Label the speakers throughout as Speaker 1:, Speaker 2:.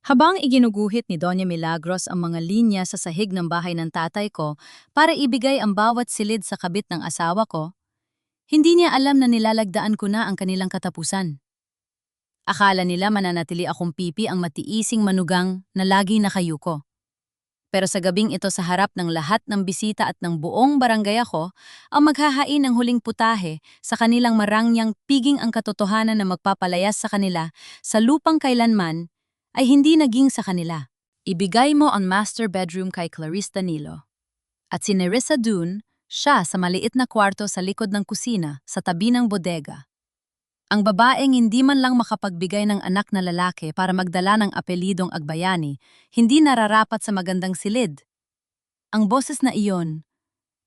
Speaker 1: Habang iginuguhit ni Doña Milagros ang mga linya sa sahig ng bahay ng tatay ko para ibigay ang bawat silid sa kabit ng asawa ko, hindi niya alam na nilalagdaan ko na ang kanilang katapusan. Akala nila mananatili akong pipi ang matiising manugang na lagi nakayuko. Pero sa gabing ito sa harap ng lahat ng bisita at ng buong barangay ako, ang maghahain ng huling putahe sa kanilang marangyang piging ang katotohanan na magpapalayas sa kanila sa lupang kailanman ay hindi naging sa kanila. Ibigay mo ang master bedroom kay Clarice Danilo. At si Nerissa Dun, siya sa maliit na kwarto sa likod ng kusina sa tabi ng bodega. Ang babaeng hindi man lang makapagbigay ng anak na lalaki para magdala ng apelidong Agbayani, hindi nararapat sa magandang silid. Ang boses na iyon,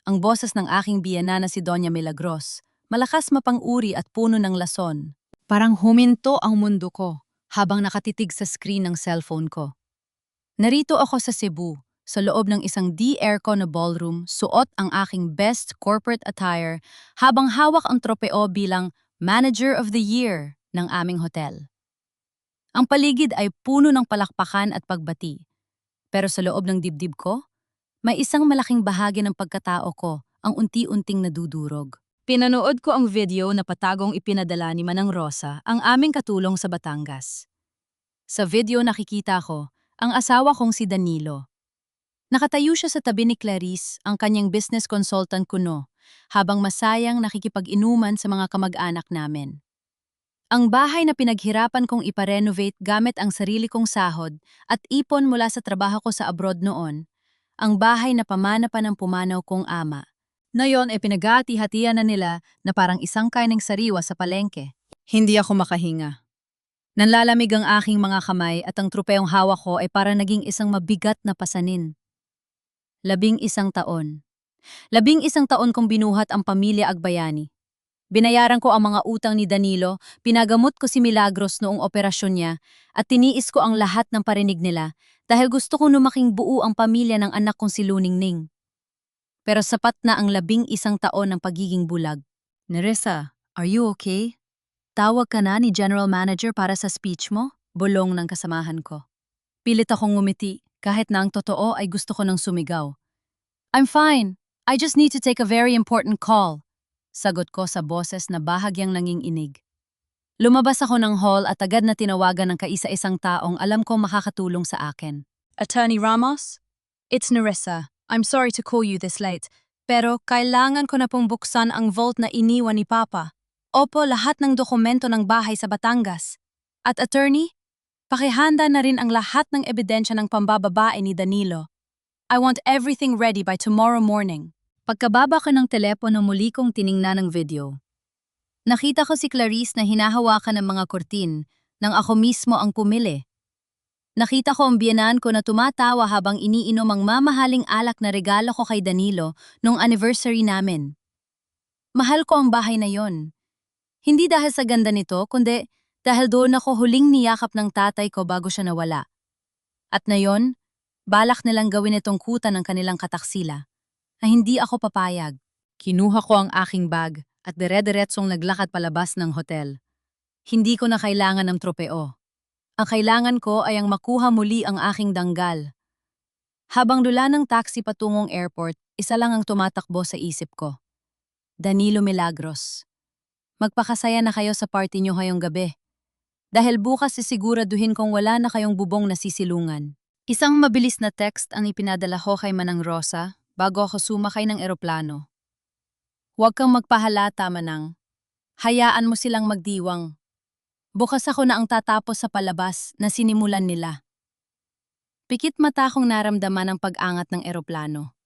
Speaker 1: ang boses ng aking biyana na si Doña Milagros, malakas mapang-uri at puno ng lason. Parang huminto ang mundo ko habang nakatitig sa screen ng cellphone ko. Narito ako sa Cebu, sa loob ng isang di-aircon na ballroom, suot ang aking best corporate attire habang hawak ang tropeo bilang Manager of the Year ng aming hotel. Ang paligid ay puno ng palakpakan at pagbati. Pero sa loob ng dibdib ko, may isang malaking bahagi ng pagkatao ko ang unti-unting nadudurog. Pinanood ko ang video na patagong ipinadala ni Manang Rosa, ang aming katulong sa Batangas. Sa video nakikita ko ang asawa kong si Danilo. Nakatayo siya sa tabi ni Clarice, ang kanyang business consultant kuno, habang masayang nakikipag-inuman sa mga kamag-anak namin. Ang bahay na pinaghirapan kong iparenovate gamit ang sarili kong sahod at ipon mula sa trabaho ko sa abroad noon, ang bahay na pamana pa ng pumanaw kong ama. Ngayon ay pinag-hati-hatian na nila na parang isang kaining sariwa sa palengke. Hindi ako makahinga. Nanlalamig ang aking mga kamay at ang trupeong hawak ko ay para naging isang mabigat na pasanin. 11 taon. 11 taon kong binuhat ang pamilya Agbayani. Binayaran ko ang mga utang ni Danilo, pinagamot ko si Milagros noong operasyon niya, at tiniis ko ang lahat ng parinig nila dahil gusto kong lumaking buo ang pamilya ng anak kong si Luningning. Pero sapat na ang 11 taon ng pagiging bulag. Nerissa, are you okay? Tawag ka na ni General Manager para sa speech mo? Bulong ng kasamahan ko. Pilit akong ngumiti, kahit na ang totoo ay gusto ko nang sumigaw. I'm fine. I just need to take a very important call. Sagot ko sa boses na bahagyang nanginginig. Lumabas ako ng hall at agad na tinawagan ng kaisa-isang taong alam kong makakatulong sa akin. Attorney Ramos? It's Nerissa. I'm sorry to call you this late, pero kailangan ko na pong buksan ang vault na iniwan ni Papa. Opo, lahat ng dokumento ng bahay sa Batangas. At attorney, pakihanda na rin ang lahat ng ebidensya ng pambababae ni Danilo. I want everything ready by tomorrow morning. Pagkababa ko ng telepono muli kong tiningnan ng video. Nakita ko si Clarice na hinahawakan ng mga kurtin nang ako mismo ang pumili. Nakita ko ang biyenan ko na tumatawa habang iniinom ang mamahaling alak na regalo ko kay Danilo nung anniversary namin. Mahal ko ang bahay na yon. Hindi dahil sa ganda nito, kundi dahil doon ako huling niyakap ng tatay ko bago siya nawala. At na yon, balak nilang gawin itong kuta ng kanilang kataksila. Na hindi ako papayag. Kinuha ko ang aking bag at dire-diretsong naglakad palabas ng hotel. Hindi ko na kailangan ng tropeo. Ang kailangan ko ay ang makuha muli ang aking danggal. Habang lula ng taxi patungong airport, isa lang ang tumatakbo sa isip ko. Danilo Milagros. Magpakasaya na kayo sa party nyo ngayong gabi. Dahil bukas sisiguraduhin kong wala na kayong bubong na sisilungan. Isang mabilis na text ang ipinadala ko kay Manang Rosa bago ako sumakay ng eroplano. Huwag kang magpahalata, Manang. Hayaan mo silang magdiwang. Bukas ako na ang tatapos sa palabas na sinimulan nila. Pikit mata kong naramdaman ang pag-angat ng eroplano.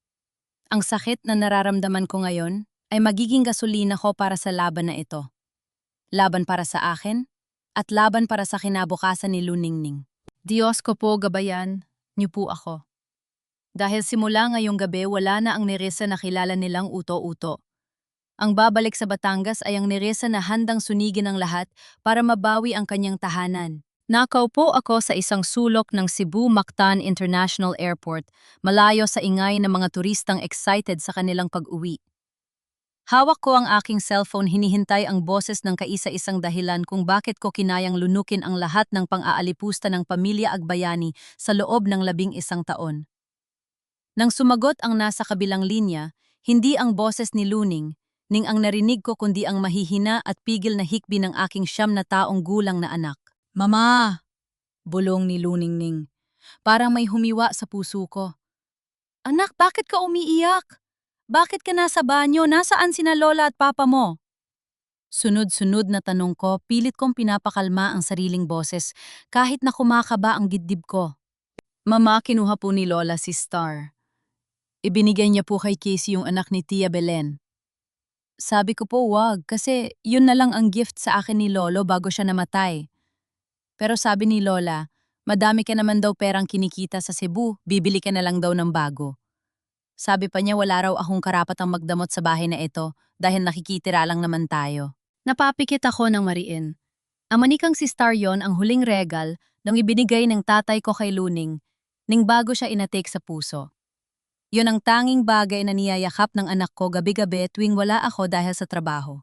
Speaker 1: Ang sakit na nararamdaman ko ngayon ay magiging gasolina ko para sa laban na ito. Laban para sa akin at laban para sa kinabukasan ni Luningning. Diyos ko po, gabayan, niyo po ako. Dahil simula ngayong gabi wala na ang Nerissa na kilala nilang uto-uto. Ang babalik sa Batangas ay ang Nerissa na handang sunigin ang lahat para mabawi ang kanyang tahanan. Nakaupo ako sa isang sulok ng Cebu Mactan International Airport, malayo sa ingay ng mga turistang excited sa kanilang pag-uwi. Hawak ko ang aking cellphone, hinihintay ang boses ng kaisa-isang dahilan kung bakit ko kinayang lunukin ang lahat ng pang-aalipusta ng pamilya Agbayani sa loob ng 11 taon. Nang sumagot ang nasa kabilang linya, hindi ang boses ni Luning, ning ang narinig ko kundi ang mahihina at pigil na hikbi ng aking 9 gulang na anak. Mama! Bulong ni Luning Ning. Parang may humiwa sa puso ko. Anak, bakit ka umiiyak? Bakit ka nasa banyo? Nasaan sina lola at papa mo? Sunod-sunod na tanong ko, pilit kong pinapakalma ang sariling boses kahit na kumakaba ang dibdib ko. Mama, kinuha po ni Lola si Star. Ibinigay niya po kay Casey yung anak ni Tia Belen. Sabi ko po wag kasi yun na lang ang gift sa akin ni Lolo bago siya namatay. Pero sabi ni Lola, madami ka naman daw perang kinikita sa Cebu, bibili ka na lang daw ng bago. Sabi pa niya wala raw akong karapatang magdamot sa bahay na ito dahil nakikitira lang naman tayo. Napapikit ako ng mariin. Ang manikang si Star yon ang huling regal nang ibinigay ng tatay ko kay Luning, ning bago siya inatake sa puso. Yun ang tanging bagay na niyayakap ng anak ko gabi-gabi tuwing wala ako dahil sa trabaho.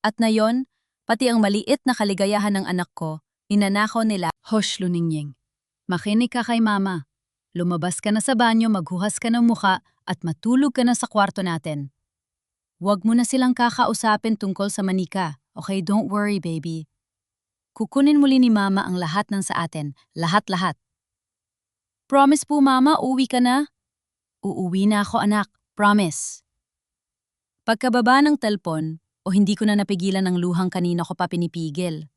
Speaker 1: At na yon, pati ang maliit na kaligayahan ng anak ko, ninanakaw nila. Hosh, Luningying. Makinig ka kay mama. Lumabas ka na sa banyo, maghuhas ka ng muka, at matulog ka na sa kwarto natin. Huwag mo na silang kakausapin tungkol sa manika. Okay, don't worry, baby. Kukunin muli ni mama ang lahat ng sa atin. Lahat-lahat. Promise po, mama, uwi ka na? Uuwi na ako, anak. Promise. Pagkababa ng telpon, o hindi ko na napigilan ng luhang kanina ko pa pinipigil.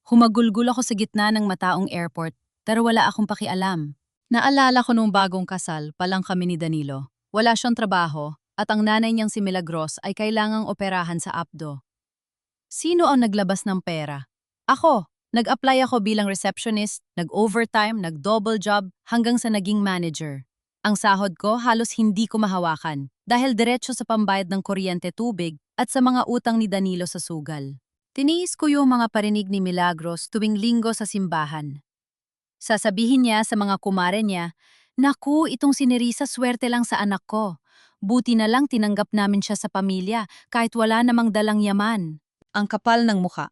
Speaker 1: Humagulgul ako sa gitna ng mataong airport, pero wala akong pakialam. Naalala ko nung bagong kasal, palang kami ni Danilo. Wala siyang trabaho, at ang nanay niyang si Milagros ay kailangang operahan sa apdo. Sino ang naglabas ng pera? Ako. Nag-apply ako bilang receptionist, nag-overtime, nag-double job, hanggang sa naging manager. Ang sahod ko halos hindi ko mahawakan dahil diretso sa pambayad ng kuryente, tubig at sa mga utang ni Danilo sa sugal. Tiniis ko yung mga parinig ni Milagros tuwing linggo sa simbahan. Sasabihin niya sa mga kumare niya, "Naku, itong si Nerissa swerte lang sa anak ko. Buti na lang tinanggap namin siya sa pamilya kahit wala namang dalang yaman." Ang kapal ng mukha.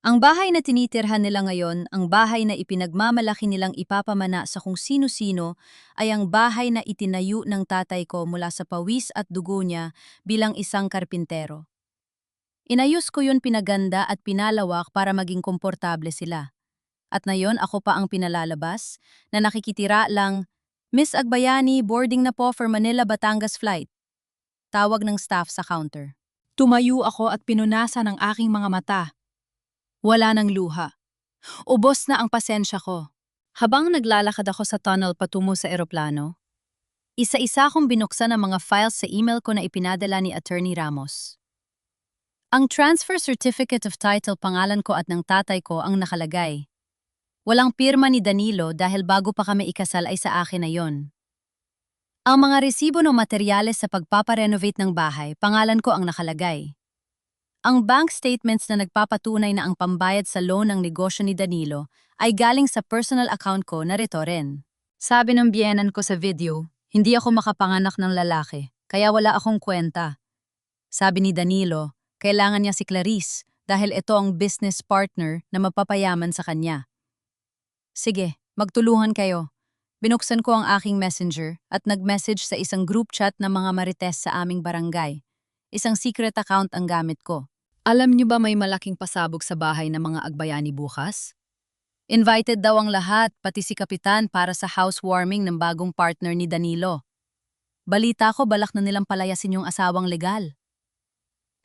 Speaker 1: Ang bahay na tinitirhan nila ngayon, ang bahay na ipinagmamalaki nilang ipapamana sa kung sino-sino, ay ang bahay na itinayo ng tatay ko mula sa pawis at dugo niya bilang isang karpintero. Inayos ko yun, pinaganda at pinalawak para maging komportable sila. At ngayon ako pa ang pinalalabas na nakikitira lang, "Miss Agbayani, boarding na po for Manila Batangas flight." Tawag ng staff sa counter. Tumayo ako at pinunasan ang aking mga mata. Wala nang luha. Ubos na ang pasensya ko. Habang naglalakad ako sa tunnel patungo sa eroplano, isa-isa akong binuksan ang mga files sa email ko na ipinadala ni Attorney Ramos. Ang transfer certificate of title, pangalan ko at ng tatay ko ang nakalagay. Walang pirma ni Danilo dahil bago pa kami ikasal ay sa akin na yon. Ang mga resibo ng materyales sa pagpaparenovate ng bahay, pangalan ko ang nakalagay. Ang bank statements na nagpapatunay na ang pambayad sa loan ng negosyo ni Danilo ay galing sa personal account ko, narito rin. Sabi ng biyenan ko sa video, hindi ako makapanganak ng lalaki, kaya wala akong kwenta. Sabi ni Danilo, kailangan niya si Clarice dahil ito ang business partner na mapapayaman sa kanya. Sige, magtulungan kayo. Binuksan ko ang aking messenger at nag-message sa isang group chat ng mga marites sa aming barangay. Isang secret account ang gamit ko. Alam niyo ba may malaking pasabog sa bahay ng mga Agbayani bukas? Invited daw ang lahat, pati si Kapitan para sa housewarming ng bagong partner ni Danilo. Balita ko balak na nilang palayasin yung asawang legal.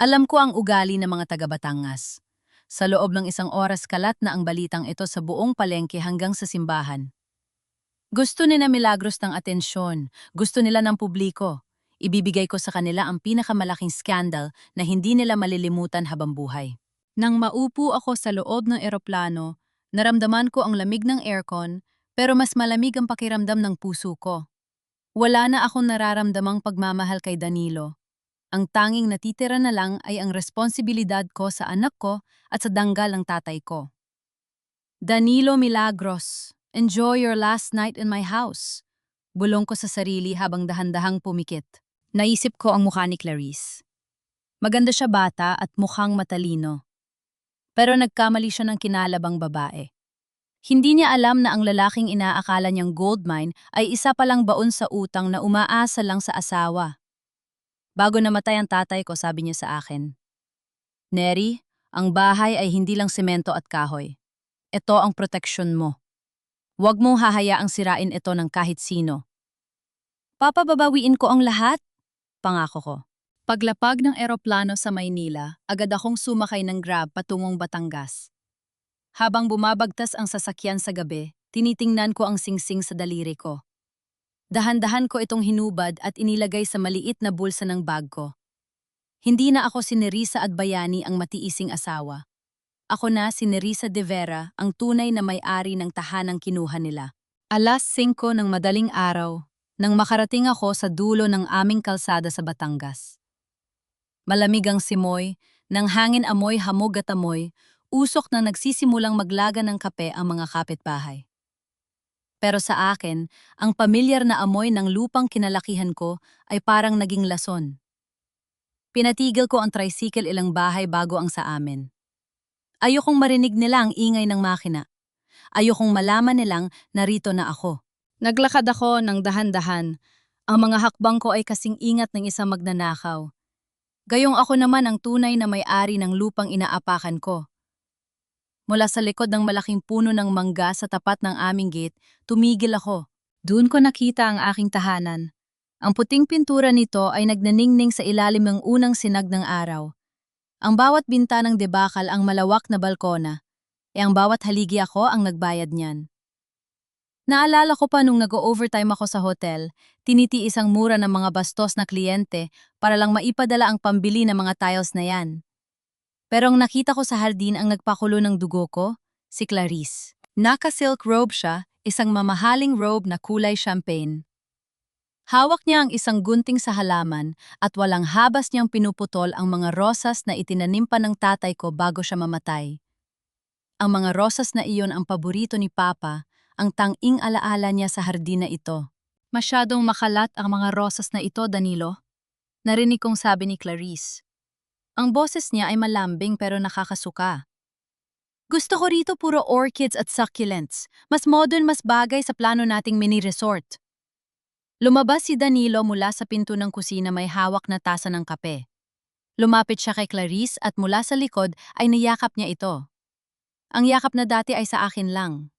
Speaker 1: Alam ko ang ugali ng mga taga Batangas. Sa loob ng 1 oras kalat na ang balitang ito sa buong palengke hanggang sa simbahan. Gusto nila Milagros ng atensyon, gusto nila ng publiko. Ibibigay ko sa kanila ang pinakamalaking skandal na hindi nila malilimutan habang buhay. Nang maupo ako sa loob ng eroplano, naramdaman ko ang lamig ng aircon, pero mas malamig ang pakiramdam ng puso ko. Wala na akong nararamdamang pagmamahal kay Danilo. Ang tanging natitira na lang ay ang responsibilidad ko sa anak ko at sa danggal ng tatay ko. Danilo Milagros, enjoy your last night in my house. Bulong ko sa sarili habang dahan-dahang pumikit. Naisip ko ang mukha ni Clarice. Maganda siya bata at mukhang matalino. Pero nagkamali siya ng kinalabang babae. Hindi niya alam na ang lalaking inaakala niyang gold mine ay isa palang baon sa utang na umaasa lang sa asawa. Bago namatay ang tatay ko, sabi niya sa akin, "Neri, ang bahay ay hindi lang semento at kahoy. Ito ang proteksyon mo. Huwag mong hahayaang sirain ito ng kahit sino." "Papababawiin ko ang lahat," pangako ko. Paglapag ng eroplano sa Maynila, agad akong sumakay ng Grab patungong Batangas. Habang bumabagtas ang sasakyan sa gabi, tinitingnan ko ang singsing sa daliri ko. Dahan-dahan ko itong hinubad at inilagay sa maliit na bulsa ng bag ko. Hindi na ako si Nerissa at Bayani ang matiising asawa. Ako na si Nerissa de Vera, ang tunay na may-ari ng tahanang kinuha nila. Alas 5 ng madaling araw, nang makarating ako sa dulo ng aming kalsada sa Batangas. Malamig ang simoy, nang hangin amoy hamog at amoy, usok na nagsisimulang maglaga ng kape ang mga kapitbahay. Pero sa akin, ang pamilyar na amoy ng lupang kinalakihan ko ay parang naging lason. Pinatigil ko ang tricycle ilang bahay bago ang sa amin. Ayokong marinig nila ang ingay ng makina. Ayokong malaman nilang narito na ako. Naglakad ako ng dahan-dahan. Ang mga hakbang ko ay kasing ingat ng isang magnanakaw. Gayong ako naman ang tunay na may-ari ng lupang inaapakan ko. Mula sa likod ng malaking puno ng mangga sa tapat ng aming gate, tumigil ako. Doon ko nakita ang aking tahanan. Ang puting pintura nito ay nagnaningning sa ilalim ng unang sinag ng araw. Ang bawat bintanang debakal ang malawak na balkona, ang bawat haligi ako ang nagbayad niyan. Naalala ko pa nung nag-overtime ako sa hotel, tinitiis ang mura ng mga bastos na kliyente para lang maipadala ang pambili ng mga tiles na yan. Pero ang nakita ko sa hardin ang nagpakulo ng dugo ko, si Clarice. Naka-silk robe siya, isang mamahaling robe na kulay champagne. Hawak niya ang isang gunting sa halaman at walang habas niyang pinuputol ang mga rosas na itinanim pa ng tatay ko bago siya mamatay. Ang mga rosas na iyon ang paborito ni Papa, ang tanging alaala niya sa hardin na ito. "Masyadong makalat ang mga rosas na ito, Danilo," narinig kong sabi ni Clarice. Ang boses niya ay malambing pero nakakasuka. "Gusto ko rito puro orchids at succulents. Mas modern, mas bagay sa plano nating mini resort." Lumabas si Danilo mula sa pinto ng kusina, may hawak na tasa ng kape. Lumapit siya kay Clarice at mula sa likod ay niyakap niya ito. Ang yakap na dati ay sa akin lang.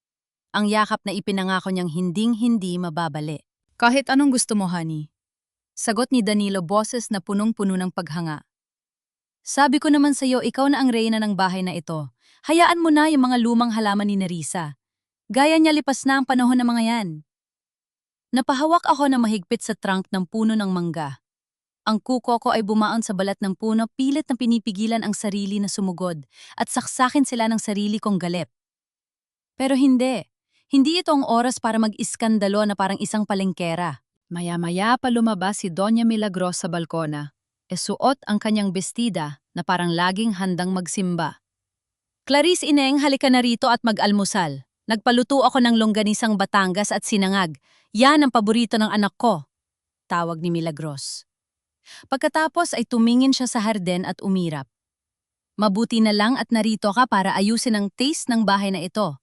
Speaker 1: Ang yakap na ipinangako niyang hinding-hindi mababali. "Kahit anong gusto mo, honey," sagot ni Danilo, boses na punong-puno ng paghanga. "Sabi ko naman sa'yo, ikaw na ang reyna ng bahay na ito. Hayaan mo na yung mga lumang halaman ni Nerissa. Gaya niya, lipas na ang panahon ng mga yan." Napahawak ako na mahigpit sa trunk ng puno ng mangga. Ang kuko ko ay bumaon sa balat ng puno, pilit na pinipigilan ang sarili na sumugod at saksakin sila ng sarili kong galep. Pero hindi. Hindi ito ang oras para mag-iskandalo na parang isang palengkera. Maya-maya pa lumabas si Doña Milagros sa balkona. Suot ang kanyang bestida na parang laging handang magsimba. "Clarice, ineng, halika na rito at mag-almusal. Nagpaluto ako ng longganisang Batangas at sinangag. Yan ang paborito ng anak ko," tawag ni Milagros. Pagkatapos ay tumingin siya sa harden at umirap. "Mabuti na lang at narito ka para ayusin ang taste ng bahay na ito.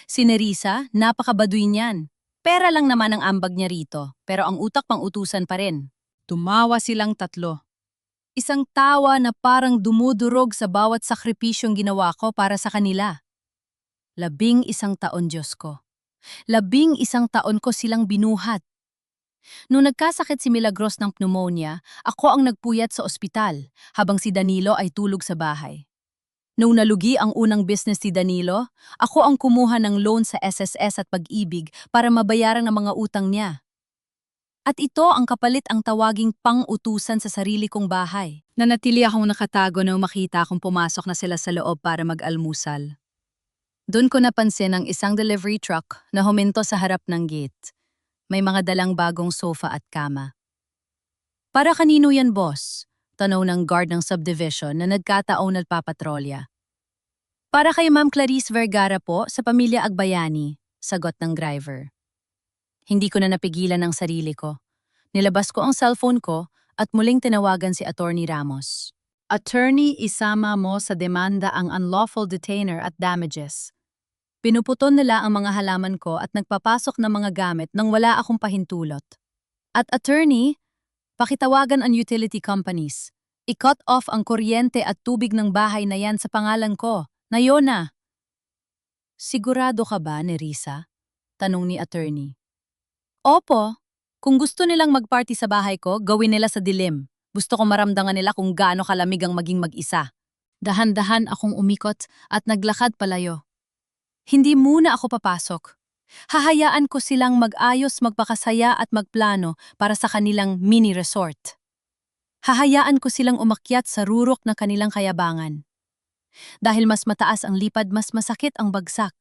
Speaker 1: Si Nerissa, napakabaduy niyan. Pera lang naman ang ambag niya rito, pero ang utak pang utusan pa rin." Tumawa silang tatlo. Isang tawa na parang dumudurog sa bawat sakripisyong ginawa ko para sa kanila. 11 taon, Diyos ko. 11 taon ko silang binuhat. Nung nagkasakit si Milagros ng pneumonia, ako ang nagpuyat sa ospital, habang si Danilo ay tulog sa bahay. Nung nalugi ang unang business ni Danilo, ako ang kumuha ng loan sa SSS at Pag-ibig para mabayaran ang mga utang niya. At ito ang kapalit ang tawaging pang-utusan sa sarili kong bahay. Nanatili akong nakatago nang makita akong pumasok na sila sa loob para mag-almusal. Doon ko napansin ang isang delivery truck na huminto sa harap ng gate. May mga dalang bagong sofa at kama. "Para kanino yan, boss?" tanong ng guard ng subdivision na nagkataong nagpapatrolya. "Para kay Ma'am Clarice Vergara po, sa pamilya Agbayani," sagot ng driver. Hindi ko na napigilan ang sarili ko. Nilabas ko ang cellphone ko at muling tinawagan si Attorney Ramos. Attorney, isama mo sa demanda ang unlawful detainer at damages. Pinuputon nila ang mga halaman ko at nagpapasok ng mga gamit nang wala akong pahintulot. At attorney, pakitawagan ang utility companies. I-cut off ang kuryente at tubig ng bahay na yan sa pangalan ko, na Yona. Sigurado ka ba, Nerissa? Tanong ni attorney. Opo. Kung gusto nilang mag-party sa bahay ko, gawin nila sa dilim. Gusto kong maramdaman nila kung gaano kalamig ang maging mag-isa. Dahan-dahan akong umikot at naglakad palayo. Hindi muna ako papasok. Hahayaan ko silang mag-ayos, magpakasaya at magplano para sa kanilang mini-resort. Hahayaan ko silang umakyat sa rurok na kanilang kayabangan. Dahil mas mataas ang lipad, mas masakit ang bagsak.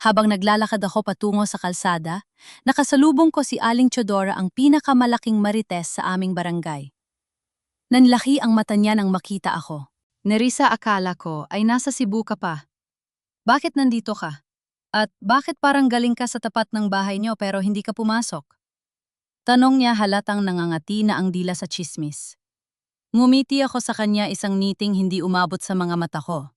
Speaker 1: Habang naglalakad ako patungo sa kalsada, nakasalubong ko si Aling Chodora, ang pinakamalaking marites sa aming barangay. Nanlaki ang mata niya nang makita ako. Nerissa, akala ko ay nasa Cebu ka pa. Bakit nandito ka? At bakit parang galing ka sa tapat ng bahay niyo pero hindi ka pumasok? Tanong niya, halatang nangangati na ang dila sa tsismis. Ngumiti ako sa kanya, isang ngiting hindi umabot sa mga mata ko.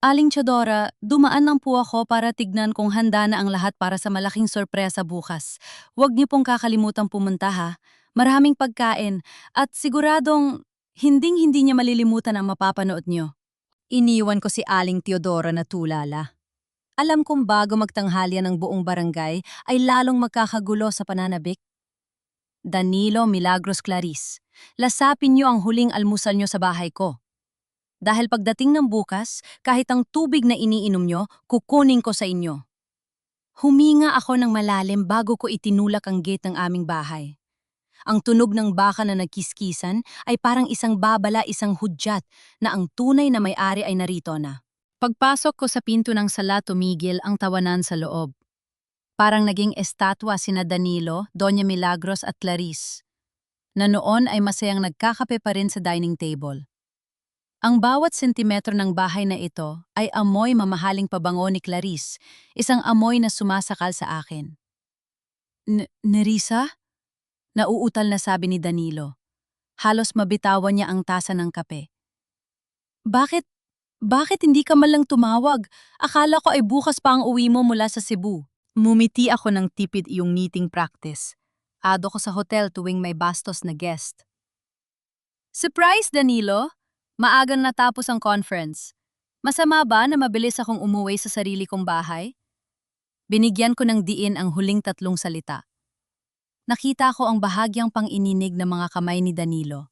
Speaker 1: Aling Chodora, dumaan lang po ako para tignan kung handa na ang lahat para sa malaking sorpresa bukas. Huwag niyo pong kakalimutang pumunta ha. Maraming pagkain at siguradong hinding-hindi niya malilimutan ang mapapanood niyo. Iniwan ko si Aling Teodora na tulala. Alam kong bago magtanghalian ng buong barangay ay lalong magkakagulo sa pananabik. Danilo, Milagros, Clarice, lasapin niyo ang huling almusal niyo sa bahay ko. Dahil pagdating ng bukas, kahit ang tubig na iniinom nyo, kukunin ko sa inyo. Huminga ako ng malalim bago ko itinulak ang gate ng aming bahay. Ang tunog ng baka na nagkiskisan ay parang isang babala, isang hudyat na ang tunay na may-ari ay narito na. Pagpasok ko sa pinto ng sala, tumigil ang tawanan sa loob. Parang naging estatwa sina Danilo, Doña Milagros at Clarice, na noon ay masayang nagkakape pa rin sa dining table. Ang bawat sentimetro ng bahay na ito ay amoy mamahaling pabango ni Clarice, isang amoy na sumasakal sa akin. Nerissa? Nauutal na sabi ni Danilo. Halos mabitawan niya ang tasa ng kape. Bakit? Bakit hindi ka man lang tumawag? Akala ko ay bukas pa ang uwi mo mula sa Cebu. Mumiti ako ng tipid iyong meeting practice. Ado ko sa hotel tuwing may bastos na guest. Surprise, Danilo! Maagang natapos ang conference. Masama ba na mabilis akong umuwi sa sarili kong bahay? Binigyan ko ng diin ang huling tatlong salita. Nakita ko ang bahagyang pang-ininig ng mga kamay ni Danilo.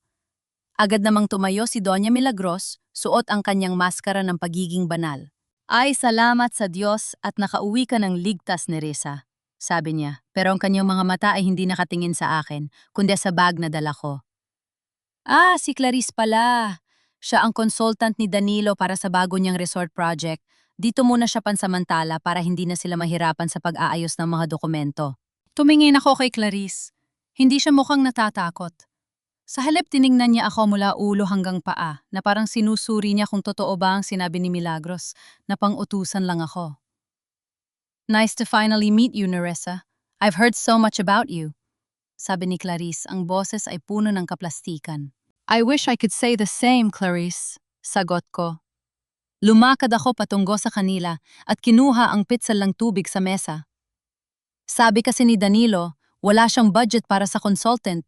Speaker 1: Agad namang tumayo si Doña Milagros, suot ang kanyang maskara ng pagiging banal. Ay, salamat sa Diyos at nakauwi ka ng ligtas, Nerissa, sabi niya. Pero ang kanyang mga mata ay hindi nakatingin sa akin, kundi sa bag na dala ko. Ah, si Clarice pala. Siya ang consultant ni Danilo para sa bago niyang resort project. Dito muna siya pansamantala para hindi na sila mahirapan sa pag-aayos ng mga dokumento. Tumingin ako kay Clarice. Hindi siya mukhang natatakot. Sa halip tiningnan niya ako mula ulo hanggang paa, na parang sinusuri niya kung totoo ba ang sinabi ni Milagros na pang-utusan lang ako. Nice to finally meet you, Nerissa. I've heard so much about you. Sabi ni Clarice, ang boses ay puno ng kaplastikan. I wish I could say the same, Clarice, sagot ko. Lumakad ako patungo sa kanila at kinuha ang pitsal ng tubig sa mesa. Sabi kasi ni Danilo, wala siyang budget para sa consultant.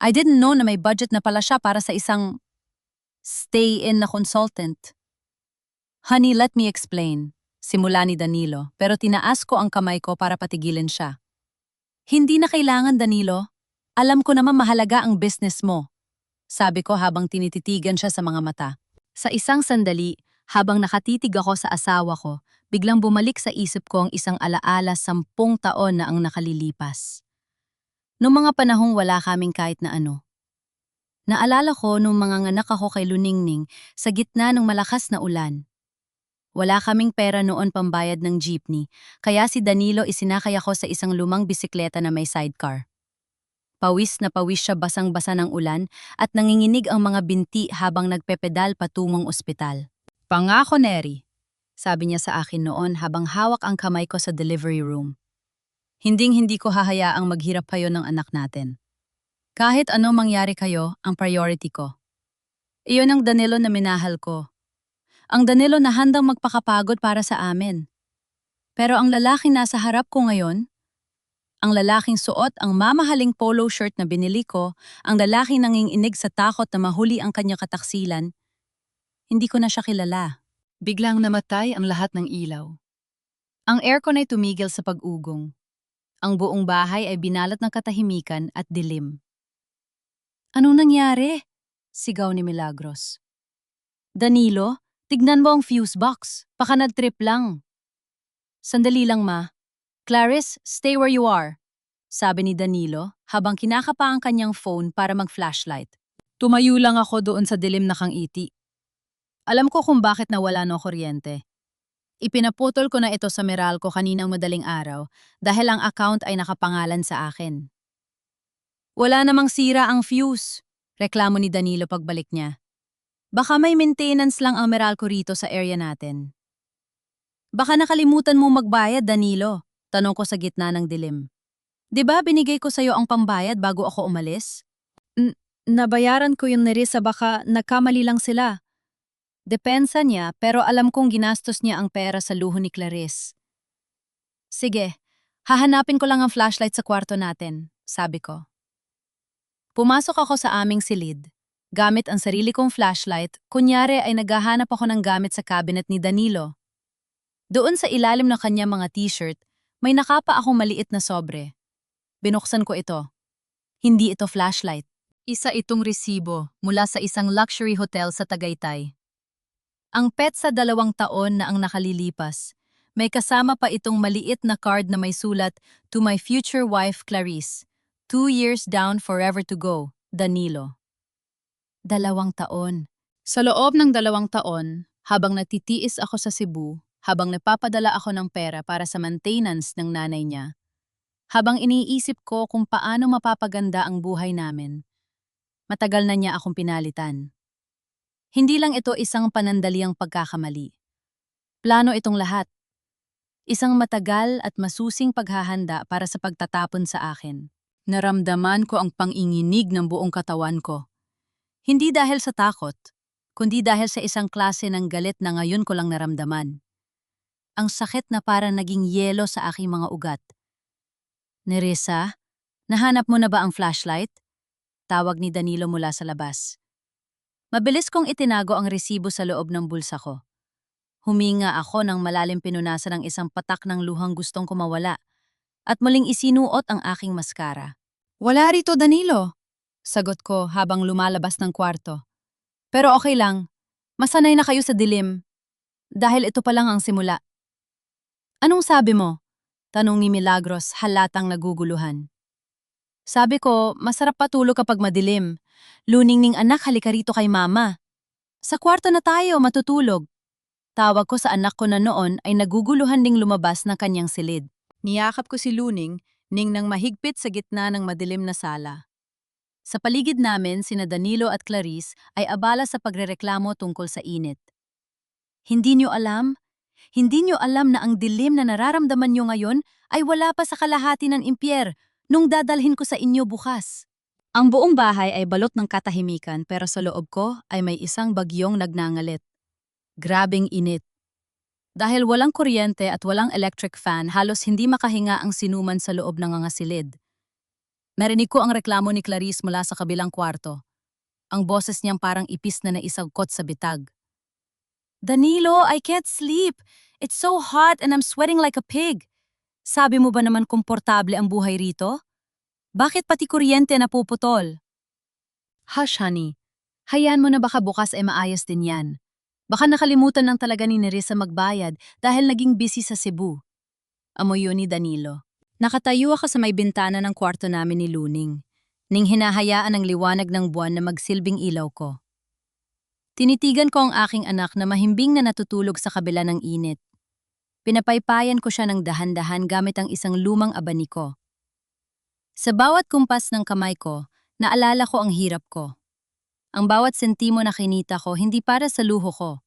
Speaker 1: I didn't know na may budget na pala siya para sa isang stay-in na consultant. Honey, let me explain, simula ni Danilo, pero tinaas ko ang kamay ko para patigilin siya. Hindi na kailangan, Danilo. Alam ko naman mahalaga ang business mo. Sabi ko habang tinititigan siya sa mga mata. Sa isang sandali, habang nakatitig ako sa asawa ko, biglang bumalik sa isip ko ang isang alaala 10 taon na ang nakalilipas. Noong mga panahong wala kaming kahit na ano. Naalala ko nung mga nganak ako kay Luningning sa gitna ng malakas na ulan. Wala kaming pera noon pambayad ng jeepney, kaya si Danilo isinakay ako sa isang lumang bisikleta na may sidecar. Pawis na pawis siya, basang-basa ng ulan at nanginginig ang mga binti habang nagpepedal patungong ospital. Pangako, Neri, sabi niya sa akin noon habang hawak ang kamay ko sa delivery room. Hinding-hindi ko hahayaang maghirap kayo ng anak natin. Kahit ano mangyari kayo, ang priority ko. Iyon ang Danilo na minahal ko. Ang Danilo na handang magpakapagod para sa amin. Pero ang lalaking nasa harap ko ngayon, ang lalaking suot ang mamahaling polo shirt na binili ko, ang lalaking nanginginig sa takot na mahuli ang kanyang kataksilan, hindi ko na siya kilala. Biglang namatay ang lahat ng ilaw. Ang aircon ay tumigil sa pag-ugong. Ang buong bahay ay binalat ng katahimikan at dilim. Anong nangyari? Sigaw ni Milagros. Danilo, tignan mo ang fuse box. Baka nag-trip lang. Sandali lang, ma. Clarice, stay where you are. Sabi ni Danilo habang kinakapa ang kanyang phone para mag-flashlight. Tumayo lang ako doon sa dilim na kangiti. Alam ko kung bakit nawala no kuryente. Ipinaputol ko na ito sa Meralco kaninang madaling araw dahil ang account ay nakapangalan sa akin. Wala namang sira ang fuse, reklamo ni Danilo pagbalik niya. Baka may maintenance lang ang Meralco rito sa area natin. Baka nakalimutan mo magbayad, Danilo, tanong ko sa gitna ng dilim. 'Di ba binigay ko sa'yo ang pambayad bago ako umalis? Nabayaran ko yung nirisa baka nagkamali lang sila. Depensa niya pero alam kong ginastos niya ang pera sa luho ni Clarice. Sige, hahanapin ko lang ang flashlight sa kwarto natin, sabi ko. Pumasok ako sa aming silid. Gamit ang sarili kong flashlight, kunyari ay naghahanap ako ng gamit sa cabinet ni Danilo. Doon sa ilalim ng kanyang mga t-shirt, may nakapa akong maliit na sobre. Binuksan ko ito. Hindi ito flashlight. Isa itong resibo mula sa isang luxury hotel sa Tagaytay. Ang petsa 2 taon na ang nakalilipas. May kasama pa itong maliit na card na may sulat, "To my future wife Clarice. 2 years down, forever to go. Danilo." 2 taon. Sa loob ng 2 taon, habang natitiis ako sa Cebu, habang nagpapadala ako ng pera para sa maintenance ng nanay niya, habang iniisip ko kung paano mapapaganda ang buhay namin, matagal na niya akong pinalitan. Hindi lang ito isang panandaliang pagkakamali. Plano itong lahat. Isang matagal at masusing paghahanda para sa pagtatapon sa akin. Naramdaman ko ang panginginig ng buong katawan ko. Hindi dahil sa takot, kundi dahil sa isang klase ng galit na ngayon ko lang naramdaman. Ang sakit na parang naging yelo sa aking mga ugat. Nerissa, nahanap mo na ba ang flashlight? Tawag ni Danilo mula sa labas. Mabilis kong itinago ang resibo sa loob ng bulsa ko. Huminga ako ng malalim pinunasan ng isang patak ng luhang gustong kumawala at muling isinuot ang aking maskara. Wala rito, Danilo, sagot ko habang lumalabas ng kwarto. Pero okay lang, masanay na kayo sa dilim. Dahil ito pa lang ang simula. Anong sabi mo? Tanong ni Milagros halatang naguguluhan. Sabi ko, masarap patulog kapag madilim. Luningning anak, halika rito kay mama. Sa kwarto na tayo, matutulog. Tawag ko sa anak ko na noon ay naguguluhan ding lumabas ng kanyang silid. Niyakap ko si Luning, nang mahigpit sa gitna ng madilim na sala. Sa paligid namin, sina Danilo at Clarice ay abala sa pagrereklamo tungkol sa init. Hindi niyo alam? Hindi niyo alam na ang dilim na nararamdaman niyo ngayon ay wala pa sa kalahati ng impyer nung dadalhin ko sa inyo bukas. Ang buong bahay ay balot ng katahimikan pero sa loob ko ay may isang bagyong nagnangalit. Grabing init. Dahil walang kuryente at walang electric fan, halos hindi makahinga ang sinuman sa loob ng mga silid. Narinig ko ang reklamo ni Clarice mula sa kabilang kwarto. Ang boses niyang parang ipis na naisagkot sa bitag. Danilo, I can't sleep. It's so hot and I'm sweating like a pig. Sabi mo ba naman komportable ang buhay rito? Bakit pati kuryente napuputol? Hush, honey. Hayaan mo na baka bukas ay maayos din yan. Baka nakalimutan lang talaga ni Nerissa magbayad dahil naging busy sa Cebu. Amoy yun ni Danilo. Nakatayo ako sa may bintana ng kwarto namin ni Luning, ning hinahayaan ang liwanag ng buwan na magsilbing ilaw ko. Tinitigan ko ang aking anak na mahimbing na natutulog sa kabila ng init. Pinapaypayan ko siya ng dahan-dahan gamit ang isang lumang abaniko. Sa bawat kumpas ng kamay ko, naalala ko ang hirap ko. Ang bawat sentimo na kinita ko hindi para sa luho ko,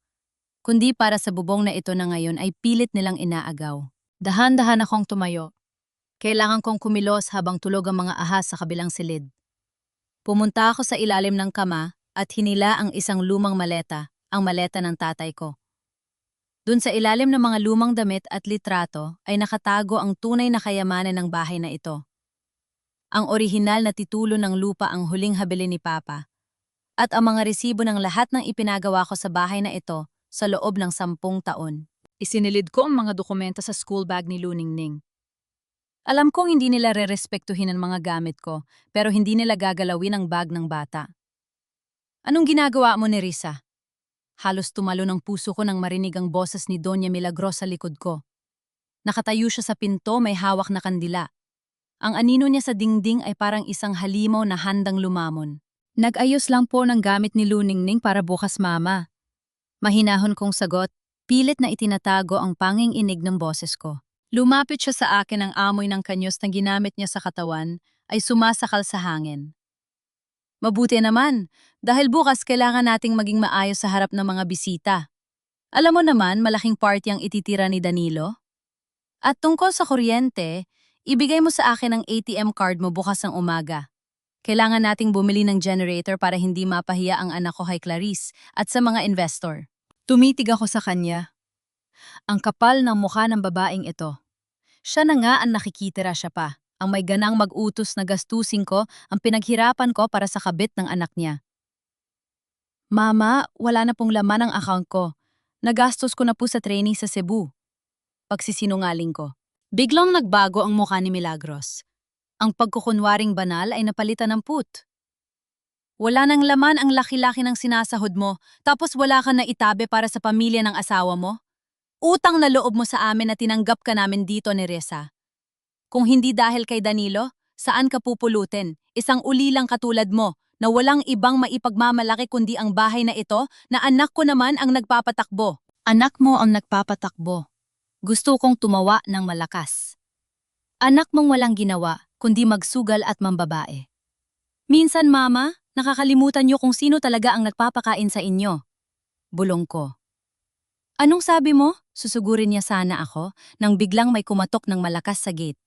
Speaker 1: kundi para sa bubong na ito na ngayon ay pilit nilang inaagaw. Dahan-dahan akong tumayo. Kailangan kong kumilos habang tulog ang mga ahas sa kabilang silid. Pumunta ako sa ilalim ng kama at hinila ang isang lumang maleta, ang maleta ng tatay ko. Dun sa ilalim ng mga lumang damit at litrato ay nakatago ang tunay na kayamanan ng bahay na ito. Ang orihinal na titulo ng lupa ang huling habili ni Papa, at ang mga resibo ng lahat ng ipinagawa ko sa bahay na ito sa loob ng 10 taon. Isinilid ko ang mga dokumento sa school bag ni Luningning. Alam kong hindi nila rerespektuhin ang mga gamit ko, pero hindi nila gagalawin ang bag ng bata. Anong ginagawa mo ni Risa? Halos tumalo ng puso ko nang marinig ang boses ni Doña Milagros sa likod ko. Nakatayo siya sa pinto, may hawak na kandila. Ang anino niya sa dingding ay parang isang halimaw na handang lumamon. Nag-ayos lang po ng gamit ni Luningning para bukas, Mama. Mahinahon kong sagot, pilit na itinatago ang panging inig ng boses ko. Lumapit siya sa akin, ang amoy ng kanyos na ginamit niya sa katawan ay sumasakal sa hangin. Mabuti naman, dahil bukas kailangan nating maging maayos sa harap ng mga bisita. Alam mo naman, malaking party ang ititira ni Danilo. At tungkol sa kuryente, ibigay mo sa akin ang ATM card mo bukas ng umaga. Kailangan nating bumili ng generator para hindi mapahiya ang anak ko kay Clarice at sa mga investor. Tumitig ako sa kanya. Ang kapal ng mukha ng babaeng ito. Siya na nga ang nakikitira siya pa. Ang may ganang mag-utos na gastusin ko ang pinaghirapan ko para sa kabit ng anak niya. Mama, wala na pong laman ang account ko. Nagastos ko na po sa training sa Cebu. Pagsisinungaling ko. Biglang nagbago ang mukha ni Milagros. Ang pagkukunwaring banal ay napalitan ng put. Wala nang laman ang laki-laki ng sinasahod mo, tapos wala ka na itabi para sa pamilya ng asawa mo? Utang na loob mo sa amin na tinanggap ka namin dito ni Risa. Kung hindi dahil kay Danilo, saan ka pupulutin? Isang ulilang katulad mo na walang ibang maipagmamalaki kundi ang bahay na ito na anak ko naman ang nagpapatakbo. Anak mo ang nagpapatakbo. Gusto kong tumawa ng malakas. Anak mong walang ginawa kundi magsugal at mambabae. Minsan, Mama, nakakalimutan niyo kung sino talaga ang nagpapakain sa inyo. Bulong ko. Anong sabi mo? Susugurin niya sana ako nang biglang may kumatok ng malakas sa gate.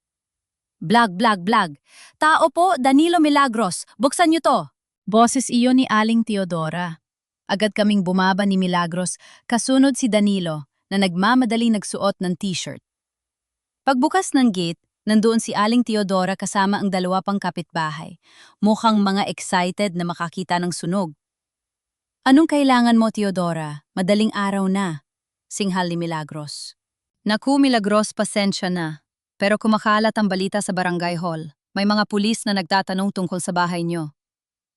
Speaker 1: Blag, blag, blag. Tao po, Danilo Milagros. Buksan niyo to. Boses iyon ni Aling Teodora. Agad kaming bumaba ni Milagros, kasunod si Danilo na nagmamadaling nagsuot ng t-shirt. Pagbukas ng gate, nandoon si Aling Teodora kasama ang 2 pang kapitbahay. Mukhang mga excited na makakita ng sunog. Anong kailangan mo, Teodora? Madaling araw na. Singhal ni Milagros. Naku, Milagros, pasensya na. Pero kumakalat ang balita sa barangay hall. May mga pulis na nagtatanong tungkol sa bahay niyo.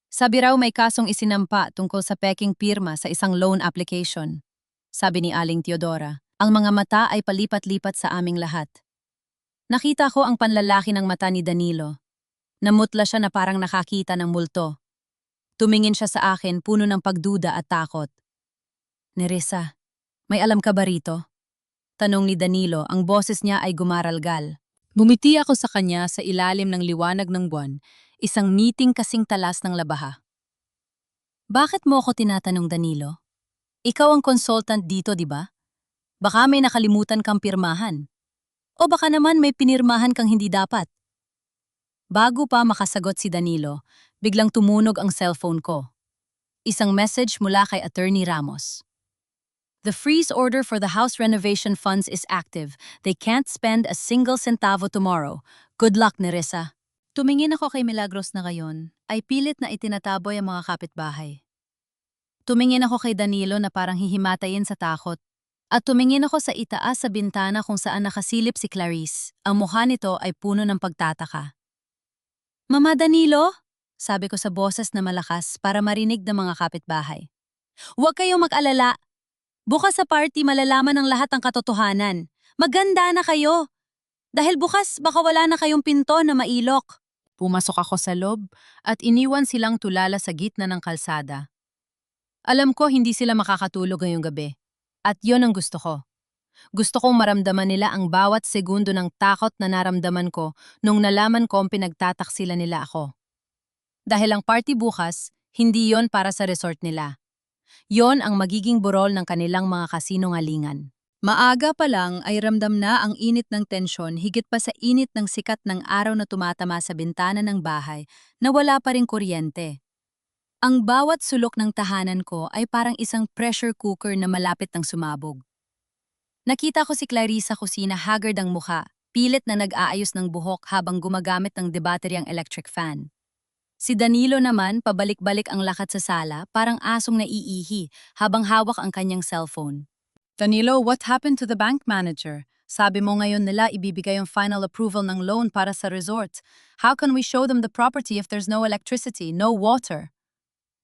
Speaker 1: Sabi raw may kasong isinampa tungkol sa peking pirma sa isang loan application. Sabi ni Aling Teodora. Ang mga mata ay palipat-lipat sa aming lahat. Nakita ko ang panlalaki ng mata ni Danilo. Namutla siya na parang nakakita ng multo. Tumingin siya sa akin puno ng pagduda at takot. Nerissa, may alam ka ba rito? Tanong ni Danilo, ang boses niya ay gumaralgal. Bumiti ako sa kanya sa ilalim ng liwanag ng buwan, isang ngiting kasing talas ng labaha. Bakit mo ako tinatanong, Danilo? Ikaw ang consultant dito, di ba? Baka may nakalimutan kang pirmahan. O baka naman may pinirmahan kang hindi dapat. Bago pa makasagot si Danilo, biglang tumunog ang cellphone ko. Isang message mula kay Attorney Ramos. The freeze order for the house renovation funds is active. They can't spend a single centavo tomorrow. Good luck, Nerissa. Tumingin ako kay Milagros na ngayon, ay pilit na itinataboy ang mga kapitbahay. Tumingin ako kay Danilo na parang hihimatayin sa takot. At tumingin ako sa itaas sa bintana kung saan nakasilip si Clarice. Ang mukha nito ay puno ng pagtataka. Mama Danilo? Sabi ko sa boses na malakas para marinig ng mga kapitbahay. Huwag kayong mag-alala. Bukas sa party malalaman ng lahat ang katotohanan. Maganda na kayo. Dahil bukas baka wala na kayong pinto na mailok. Pumasok ako sa loob at iniwan silang tulala sa gitna ng kalsada. Alam ko hindi sila makakatulog ngayong gabi. At yon ang gusto ko. Gusto kong maramdaman nila ang bawat segundo ng takot na naramdaman ko nung nalaman ko ang pinagtataksila nila ako. Dahil ang party bukas, hindi yon para sa resort nila. Yon ang magiging burol ng kanilang mga kasinungalingan. Maaga pa lang ay ramdam na ang init ng tensyon higit pa sa init ng sikat ng araw na tumatama sa bintana ng bahay na wala pa ring kuryente. Ang bawat sulok ng tahanan ko ay parang isang pressure cooker na malapit ng sumabog. Nakita ko si Clarice sa kusina, haggard ang mukha, pilit na nag-aayos ng buhok habang gumagamit ng debateryang electric fan. Si Danilo naman, pabalik-balik ang lakad sa sala, parang asong naiihi habang hawak ang kanyang cellphone. Danilo, what happened to the bank manager? Sabi mo ngayon nila ibibigay yung final approval ng loan para sa resort. How can we show them the property if there's no electricity, no water?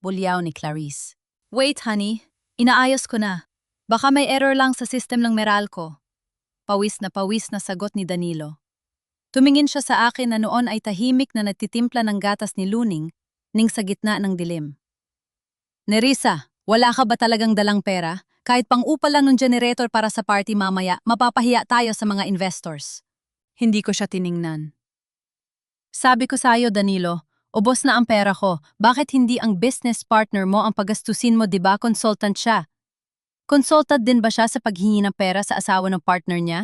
Speaker 1: Bulyaw ni Clarice. Wait, honey. Inaayos ko na. Baka may error lang sa system ng Meralco. Pawis na sagot ni Danilo. Tumingin siya sa akin na noon ay tahimik na nagtitimpla ng gatas ni Luning ning sa gitna ng dilim. Nerissa, wala ka ba talagang dalang pera? Kahit pang-upa lang ng generator para sa party mamaya, mapapahiya tayo sa mga investors. Hindi ko siya tiningnan. Sabi ko sa'yo, Danilo, ubos na ang pera ko. Bakit hindi ang business partner mo ang pagastusin mo, 'di ba? Consultant siya. Consultant din ba siya sa paghingi ng pera sa asawa ng partner niya?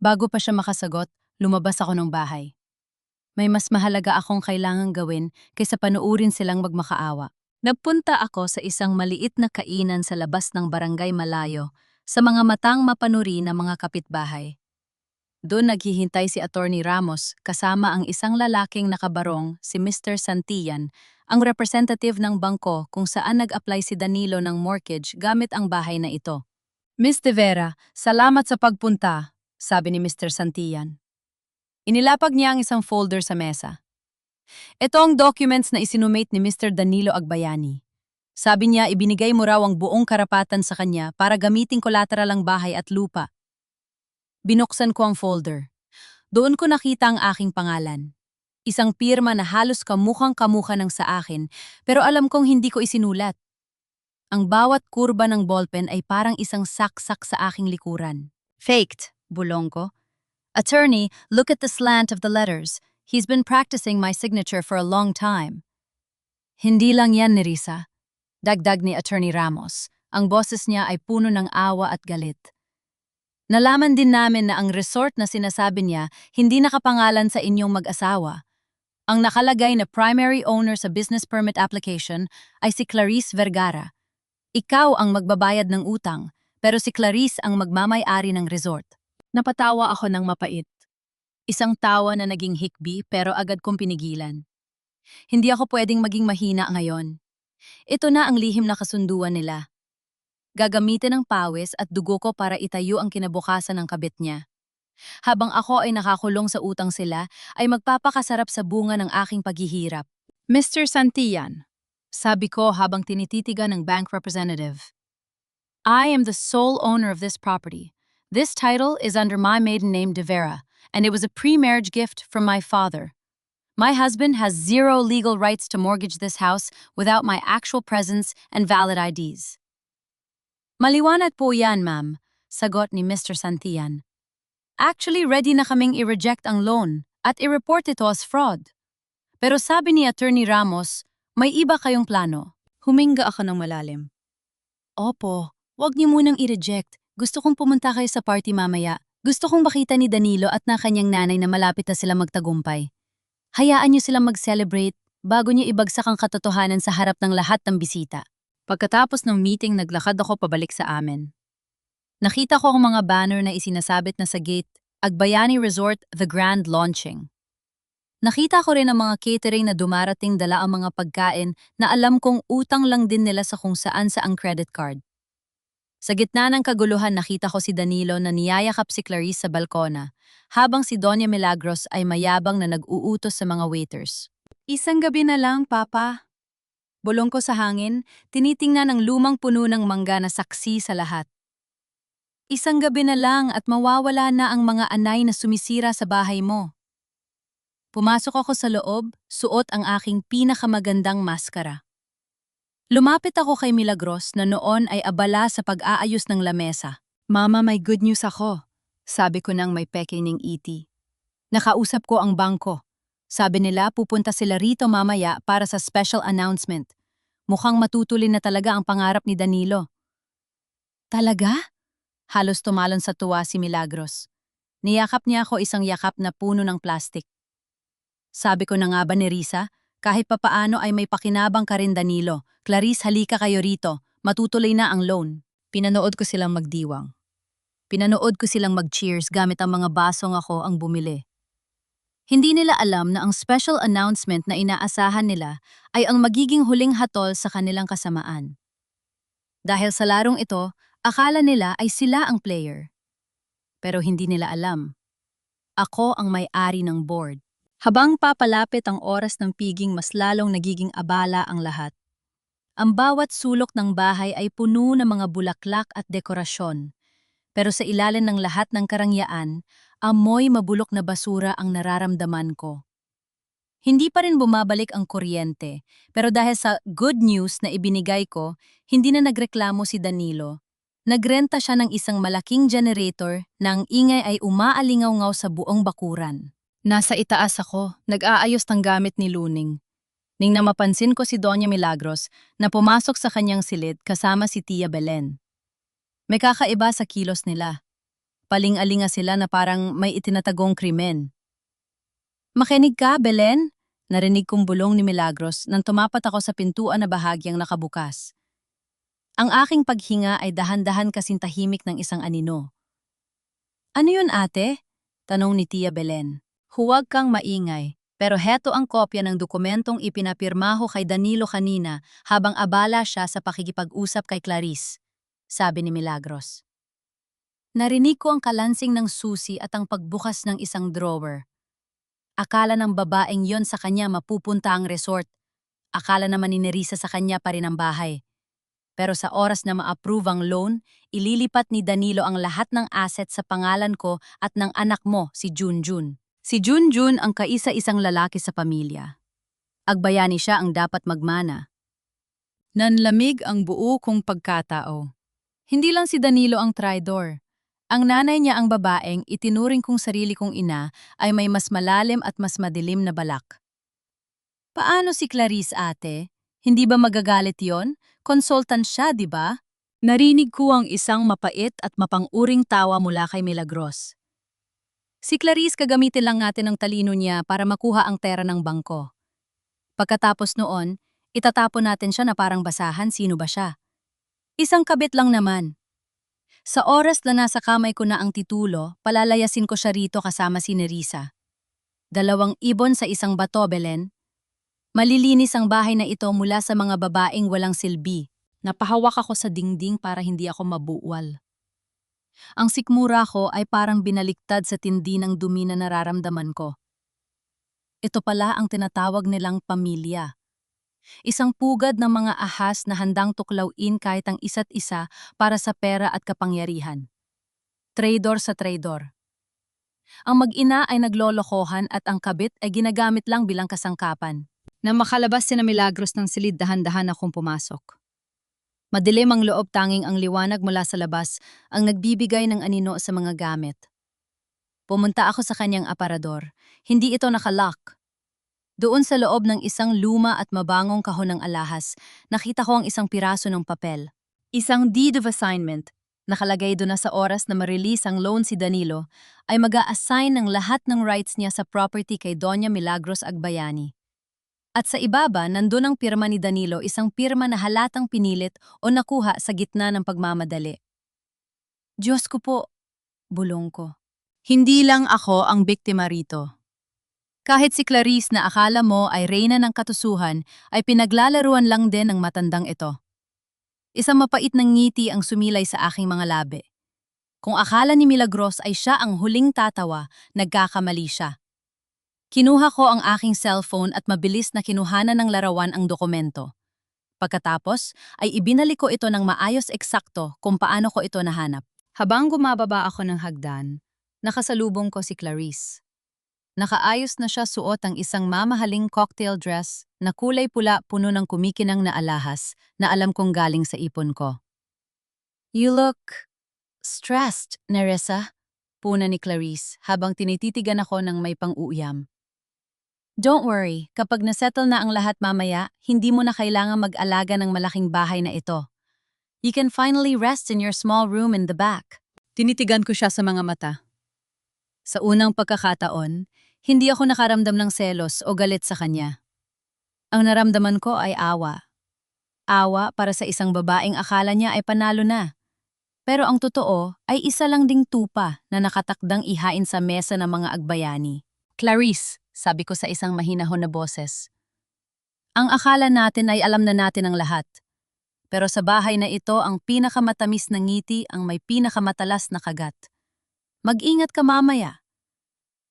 Speaker 1: Bago pa siya makasagot, lumabas ako ng bahay. May mas mahalaga akong kailangang gawin kaysa panuurin silang magmakaawa. Nagpunta ako sa isang maliit na kainan sa labas ng barangay malayo sa mga matang mapanuri na mga kapitbahay. Doon naghihintay si Attorney Ramos kasama ang isang lalaking nakabarong, si Mr. Santillan, ang representative ng bangko kung saan nag-apply si Danilo ng mortgage gamit ang bahay na ito. Miss De Vera, salamat sa pagpunta, sabi ni Mr. Santillan. Inilapag niya ang isang folder sa mesa. Ito ang documents na isinumate ni Mr. Danilo Agbayani. Sabi niya ibinigay mo raw ang buong karapatan sa kanya para gamiting collateral ang bahay at lupa. Binuksan ko ang folder. Doon ko nakita ang aking pangalan. Isang pirma na halos kamukhang-kamukha ng sa akin, pero alam kong hindi ko isinulat. Ang bawat kurba ng ballpen ay parang isang saksak sa aking likuran. Faked, bulong ko. Attorney, look at the slant of the letters. He's been practicing my signature for a long time. Hindi lang yan, Nerissa. Dagdag ni Attorney Ramos. Ang boses niya ay puno ng awa at galit. Nalaman din namin na ang resort na sinasabi niya hindi nakapangalan sa inyong mag-asawa. Ang nakalagay na primary owner sa business permit application ay si Clarice Vergara. Ikaw ang magbabayad ng utang, pero si Clarice ang magmamay-ari ng resort. Napatawa ako ng mapait. Isang tawa na naging hikbi pero agad kong pinigilan. Hindi ako pwedeng maging mahina ngayon. Ito na ang lihim na kasunduan nila. Gagamitin ang pawis at dugo ko para itayo ang kinabukasan ng kabit niya. Habang ako ay nakakulong sa utang sila, ay magpapakasarap sa bunga ng aking paghihirap. Mr. Santillan, sabi ko habang tinititigan ng bank representative. I am the sole owner of this property. This title is under my maiden name De Vera, and it was a pre-marriage gift from my father. My husband has zero legal rights to mortgage this house without my actual presence and valid IDs. Maliwanag po yan, ma'am, sagot ni Mr. Santillan. Actually, ready na kaming i-reject ang loan at i-report ito as fraud. Pero sabi ni Attorney Ramos, may iba kayong plano. Huminga ako ng malalim. Opo, wag niyo munang i-reject. Gusto kong pumunta kayo sa party mamaya. Gusto kong makita ni Danilo at na kanyang nanay na malapit na sila magtagumpay. Hayaan niyo silang mag-celebrate bago niyo ibagsak ang katotohanan sa harap ng lahat ng bisita. Pagkatapos ng meeting, naglakad ako pabalik sa amin. Nakita ko ang mga banner na isinasabit na sa gate, Agbayani Resort The Grand Launching. Nakita ko rin ang mga catering na dumarating dala ang mga pagkain na alam kong utang lang din nila sa kung saan sa ang credit card. Sa gitna ng kaguluhan, nakita ko si Danilo na niyayakap si Clarice sa balkona, habang si Doña Milagros ay mayabang na nag-uutos sa mga waiters. Isang gabi na lang, Papa. Bulong ko sa hangin, tinitingnan ang lumang puno ng mangga na saksi sa lahat. Isang gabi na lang at mawawala na ang mga anay na sumisira sa bahay mo. Pumasok ako sa loob, suot ang aking pinakamagandang maskara. Lumapit ako kay Milagros na noon ay abala sa pag-aayos ng lamesa. Mama, may good news ako, sabi ko nang may pekining iti. Nakausap ko ang bangko. Sabi nila pupunta sila rito mamaya para sa special announcement. Mukhang matutulin na talaga ang pangarap ni Danilo. Talaga? Halos tumalon sa tuwa si Milagros. Niyakap niya ako isang yakap na puno ng plastik. Sabi ko na nga ba ni Risa, Kahit papaano ay may pakinabang ka rin, Danilo. Clarice, halika kayo rito. Matutuloy na ang loan. Pinanood ko silang magdiwang. Pinanood ko silang mag-cheers gamit ang mga basong ako ang bumili. Hindi nila alam na ang special announcement na inaasahan nila ay ang magiging huling hatol sa kanilang kasamaan. Dahil sa larong ito, akala nila ay sila ang player. Pero hindi nila alam. Ako ang may-ari ng board. Habang papalapit ang oras ng piging, mas lalong nagiging abala ang lahat. Ang bawat sulok ng bahay ay puno ng mga bulaklak at dekorasyon. Pero sa ilalim ng lahat ng karangyaan, amoy mabulok na basura ang nararamdaman ko. Hindi pa rin bumabalik ang kuryente, pero dahil sa good news na ibinigay ko, hindi na nagreklamo si Danilo. Nagrenta siya ng isang malaking generator na ang ingay ay umaalingaw-ngaw sa buong bakuran. Nasa itaas ako, nag-aayos ng gamit ni Luning. Ning na mapansin ko si Doña Milagros na pumasok sa kanyang silid kasama si Tia Belen. May kakaiba sa kilos nila. Paling-alinga sila na parang may itinatagong krimen. "Makinig ka, Belen?" Narinig kong bulong ni Milagros nang tumapat ako sa pintuan na bahagyang nakabukas. Ang aking paghinga ay dahan-dahan kasing tahimik ng isang anino. "Ano yun, ate?" tanong ni Tia Belen. "Huwag kang maingay, pero heto ang kopya ng dokumentong ipinapirmaho kay Danilo kanina habang abala siya sa pakikipag-usap kay Clarice," sabi ni Milagros. Narinig ko ang kalansing ng susi at ang pagbukas ng isang drawer. Akala ng babaeng yon sa kanya mapupunta ang resort. Akala naman ni Nerissa sa kanya pa rin ang bahay. Pero sa oras na ma-approve ang loan, ililipat ni Danilo ang lahat ng asset sa pangalan ko at ng anak mo, si Junjun. Si Junjun ang kaisa-isang lalaki sa pamilya. Agbayani siya ang dapat magmana. Nanlamig ang buo kong pagkatao. Hindi lang si Danilo ang traidor. Ang nanay niya, ang babaeng itinuring kong sarili kong ina, ay may mas malalim at mas madilim na balak. "Paano si Clarice, ate? Hindi ba magagalit yon? Consultant siya, di ba?" Narinig ko ang isang mapait at mapang-uring tawa mula kay Milagros. "Si Clarice, kagamitin lang natin ang talino niya para makuha ang pera ng bangko. Pagkatapos noon, itatapon natin siya na parang basahan, sino ba siya? Isang kabit lang naman." Sa oras na nasa kamay ko na ang titulo, palalayasin ko siya rito kasama si Nerissa. 2 ibon sa isang bato, Belen. Malilinis ang bahay na ito mula sa mga babaeng walang silbi. Napahawak ako sa dingding para hindi ako mabuwal. Ang sikmura ko ay parang binaliktad sa tindi ng dumi na nararamdaman ko. Ito pala ang tinatawag nilang pamilya. Isang pugad ng mga ahas na handang tuklawin kahit ang isa't isa para sa pera at kapangyarihan. Traidor sa traidor. Ang mag-ina ay naglolokohan at ang kabit ay ginagamit lang bilang kasangkapan. Nang makalabas sina Milagros ng silid, dahan-dahan akong pumasok. Madilim ang loob, tanging ang liwanag mula sa labas ang nagbibigay ng anino sa mga gamit. Pumunta ako sa kanyang aparador. Hindi ito nakalock. Doon sa loob ng isang luma at mabangong kahon ng alahas, nakita ko ang isang piraso ng papel. Isang deed of assignment. Nakalagay doon na sa oras na ma-release ang loan si Danilo, ay mag-a-assign ng lahat ng rights niya sa property kay Doña Milagros Agbayani. At sa ibaba, nandun ang pirma ni Danilo, isang pirma na halatang pinilit o nakuha sa gitna ng pagmamadali. "Diyos ko po," bulong ko. Hindi lang ako ang biktima rito. Kahit si Clarice na akala mo ay reyna ng katusuhan, ay pinaglalaruan lang din ng matandang ito. Isang mapait ng ngiti ang sumilay sa aking mga labi. Kung akala ni Milagros ay siya ang huling tatawa, nagkakamali siya. Kinuha ko ang aking cellphone at mabilis na kinuhanan ng larawan ang dokumento. Pagkatapos, ay ibinalik ko ito ng maayos eksakto kung paano ko ito nahanap. Habang gumababa ako ng hagdan, nakasalubong ko si Clarice. Nakaayos na siya, suot ang isang mamahaling cocktail dress na kulay pula, puno ng kumikinang na alahas na alam kong galing sa ipon ko. "You look stressed, Nerissa," puna ni Clarice habang tinititigan ako ng may pang-uuyam. "Don't worry, kapag nasettle na ang lahat mamaya, hindi mo na kailangang mag-alaga ng malaking bahay na ito. You can finally rest in your small room in the back." Tinitigan ko siya sa mga mata. Sa unang pagkakataon, hindi ako nakaramdam ng selos o galit sa kanya. Ang naramdaman ko ay awa. Awa para sa isang babaeng akala niya ay panalo na. Pero ang totoo ay isa lang ding tupa na nakatakdang ihain sa mesa ng mga agbayani. Clarice, sabi ko sa isang mahinahon na boses. Ang akala natin ay alam na natin ang lahat. Pero sa bahay na ito, ang pinakamatamis na ngiti ang may pinakamatalas na kagat. Mag-ingat ka mamaya.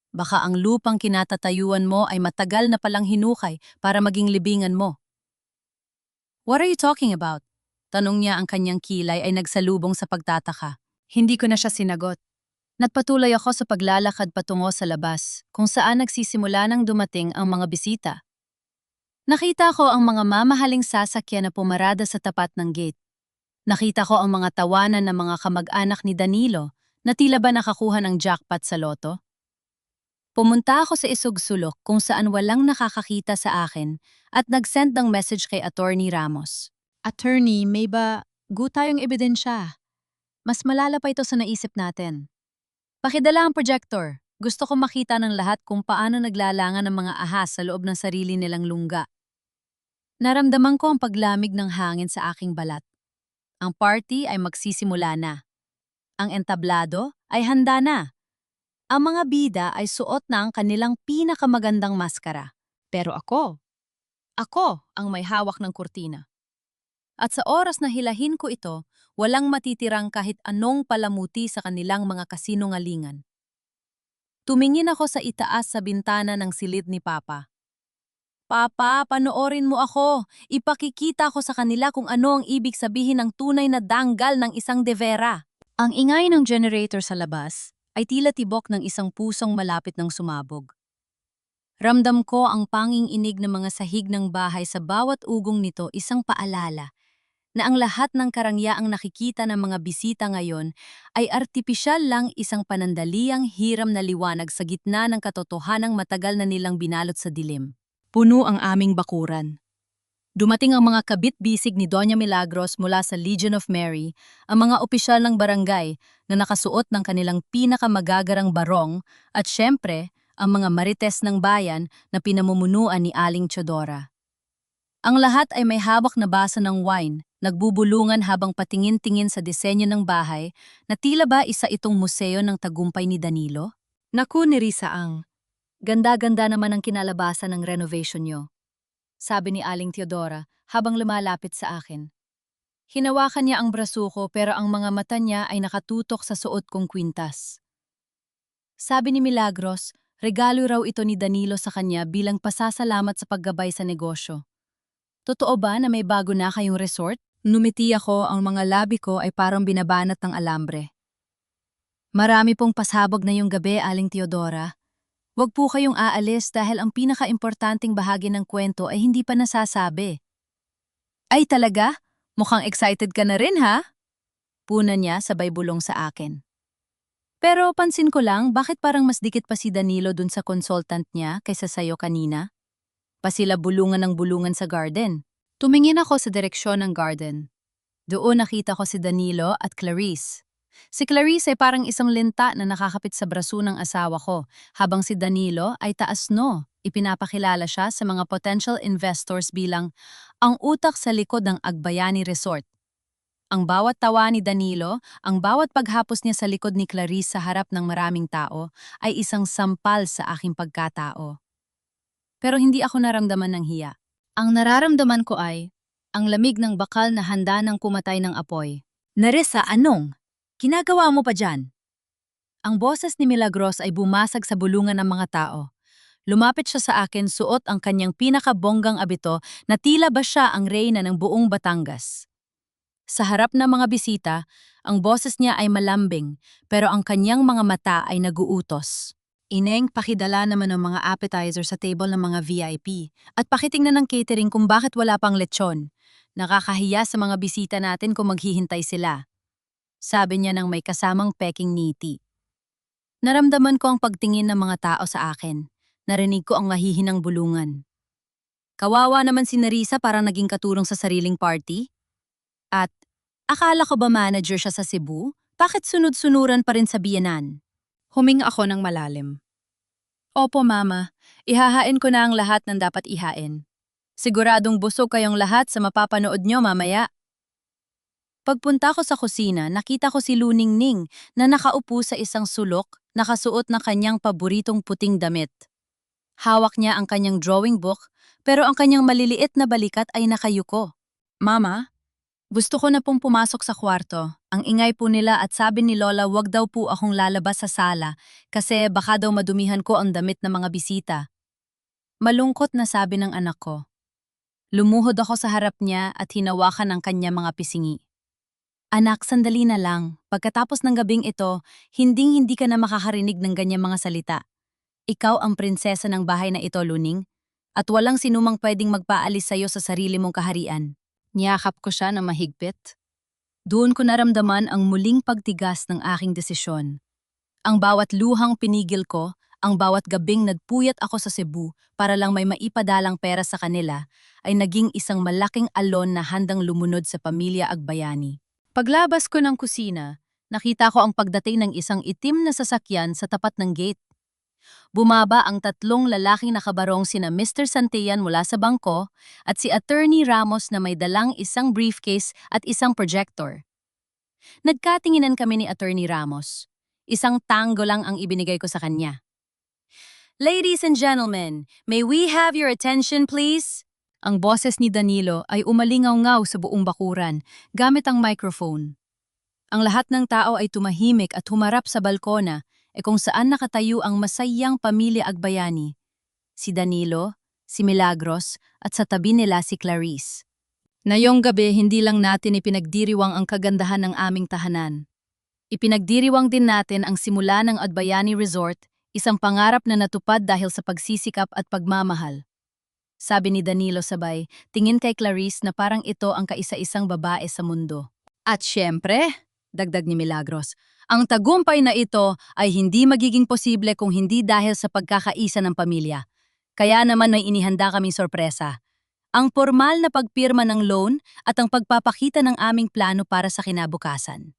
Speaker 1: Baka ang lupang kinatatayuan mo ay matagal na palang hinukay para maging libingan mo. What are you talking about? Tanong niya, ang kanyang kilay ay nagsalubong sa pagtataka. Hindi ko na siya sinagot. Nagpatuloy ako sa paglalakad patungo sa labas, kung saan nagsisimula nang dumating ang mga bisita. Nakita ko ang mga mamahaling sasakyan na pumarada sa tapat ng gate. Nakita ko ang mga tawanan ng mga kamag-anak ni Danilo na tila ba nakakuha ng jackpot sa loto. Pumunta ako sa Isugsulok kung saan walang nakakakita sa akin at nag-send ng message kay Attorney Ramos. Attorney, may ba tayong ebidensya? Mas malala pa ito sa naisip natin. Pakidala ang projector. Gusto ko makita ng lahat kung paano naglalangan ng mga ahas sa loob ng sarili nilang lungga. Naramdaman ko ang paglamig ng hangin sa aking balat. Ang party ay magsisimula na. Ang entablado ay handa na. Ang mga bida ay suot na ang kanilang pinakamagandang maskara. Pero ako ang may hawak ng kurtina. At sa oras na hilahin ko ito, walang matitirang kahit anong palamuti sa kanilang mga kasinungalingan. Tumingin ako sa itaas sa bintana ng silid ni Papa. Papa, panoorin mo ako. Ipakikita ko sa kanila kung ano ang ibig sabihin ng tunay na danggal ng isang devera. Ang ingay ng generator sa labas ay tila tibok ng isang pusong malapit ng sumabog. Ramdam ko ang panging inig ng mga sahig ng bahay sa bawat ugong nito, isang paalala na ang lahat ng karangyaang nakikita ng mga bisita ngayon ay artipisyal lang, isang panandaliang hiram na liwanag sa gitna ng katotohanang matagal na nilang binalot sa dilim. Puno ang aming bakuran. Dumating ang mga kabit-bisig ni Doña Milagros mula sa Legion of Mary, ang mga opisyal ng barangay na nakasuot ng kanilang pinakamagagarang barong at syempre, ang mga marites ng bayan na pinamumunuan ni Aling Chodora. Ang lahat ay may hawak na basa ng wine, nagbubulungan habang patingin-tingin sa disenyo ng bahay na tila ba isa itong museo ng tagumpay ni Danilo. Naku ni Risa ang, ganda-ganda naman ang kinalabasan ng renovation nyo, sabi ni Aling Teodora habang lumalapit sa akin. Hinawakan niya ang braso ko pero ang mga mata niya ay nakatutok sa suot kong kwintas. Sabi ni Milagros, regalo raw ito ni Danilo sa kanya bilang pasasalamat sa paggabay sa negosyo. Totoo ba na may bago na kayong resort? Numiti ako, ang mga labi ko ay parang binabanat ng alambre. Marami pong pasabog na yung gabi, Aling Teodora. Huwag po kayong aalis dahil ang pinaka-importanting bahagi ng kwento ay hindi pa nasasabi. Ay talaga? Mukhang excited ka na rin ha? Puna niya sabay bulong sa akin. Pero pansin ko lang, bakit parang mas dikit pa si Danilo dun sa consultant niya kaysa sayo kanina? Pa sila bulungan ng bulungan sa garden. Tumingin ako sa direksyon ng garden. Doon nakita ko si Danilo at Clarice. Si Clarice ay parang isang linta na nakakapit sa braso ng asawa ko, habang si Danilo ay taas-no. Ipinapakilala siya sa mga potential investors bilang ang utak sa likod ng Agbayani Resort. Ang bawat tawa ni Danilo, ang bawat paghapos niya sa likod ni Clarice sa harap ng maraming tao ay isang sampal sa aking pagkatao. Pero hindi ako naramdaman ng hiya. Ang nararamdaman ko ay ang lamig ng bakal na handa ng pumatay ng apoy. Nerissa, anong? Ginagawa mo pa dyan? Ang boses ni Milagros ay bumasag sa bulungan ng mga tao. Lumapit siya sa akin, suot ang kanyang pinakabonggang abito na tila ba siya ang reyna ng buong Batangas. Sa harap ng mga bisita, ang boses niya ay malambing, pero ang kanyang mga mata ay naguutos. Ineng, pakidala naman ng mga appetizer sa table ng mga VIP at pakitingnan ng catering kung bakit wala pang lechon. Nakakahiya sa mga bisita natin kung maghihintay sila. Sabi niya nang may kasamang peking ngiti. Naramdaman ko ang pagtingin ng mga tao sa akin. Narinig ko ang mahihinang bulungan. Kawawa naman si Nerissa, parang naging katulong sa sariling party. At, akala ko ba manager siya sa Cebu? Bakit sunod-sunuran pa rin sa biyanan? Huminga ako ng malalim. Opo, Mama. Ihahain ko na ang lahat ng dapat ihain. Siguradong busog kayong lahat sa mapapanood nyo mamaya. Pagpunta ko sa kusina, nakita ko si Luningning na nakaupo sa isang sulok, nakasuot na kanyang paboritong puting damit. Hawak niya ang kanyang drawing book, pero ang kanyang maliliit na balikat ay nakayuko. Mama, gusto ko na pong pumasok sa kwarto. Ang ingay po nila at sabi ni Lola wag daw po akong lalabas sa sala kasi baka daw madumihan ko ang damit ng mga bisita. Malungkot na sabi ng anak ko. Lumuhod ako sa harap niya at hinawakan ang kanya mga pisingi. Anak, sandali na lang. Pagkatapos ng gabing ito, hinding-hindi ka na makakarinig ng ganyang mga salita. Ikaw ang prinsesa ng bahay na ito, Luning. At walang sinumang pwedeng magpaalis sa'yo sa sarili mong kaharian. Niyakap ko siya ng mahigpit. Doon ko naramdaman ang muling pagtigas ng aking desisyon. Ang bawat luhang pinigil ko, ang bawat gabing nagpuyat ako sa Cebu para lang may maipadalang pera sa kanila, ay naging isang malaking alon na handang lumunod sa pamilya Agbayani. Paglabas ko ng kusina, nakita ko ang pagdating ng isang itim na sasakyan sa tapat ng gate. Bumaba ang tatlong lalaking nakabarong sina Mr. Santillan mula sa bangko at si Attorney Ramos na may dalang isang briefcase at isang projector. Nagkatinginan kami ni Attorney Ramos. Isang tango lang ang ibinigay ko sa kanya. Ladies and gentlemen, may we have your attention please? Ang boses ni Danilo ay umalingaw-ngaw sa buong bakuran gamit ang microphone. Ang lahat ng tao ay tumahimik at humarap sa balkona kung saan nakatayo ang masayang pamilya Agbayani. Si Danilo, si Milagros at sa tabi nila si Clarice. Ngayong gabi hindi lang natin ipinagdiriwang ang kagandahan ng aming tahanan. Ipinagdiriwang din natin ang simula ng Agbayani Resort, isang pangarap na natupad dahil sa pagsisikap at pagmamahal. Sabi ni Danilo sabay, tingin kay Clarice na parang ito ang kaisa-isang babae sa mundo. At syempre, dagdag ni Milagros, ang tagumpay na ito ay hindi magiging posible kung hindi dahil sa pagkakaisa ng pamilya. Kaya naman may inihanda kaming sorpresa. Ang formal na pagpirma ng loan at ang pagpapakita ng aming plano para sa kinabukasan.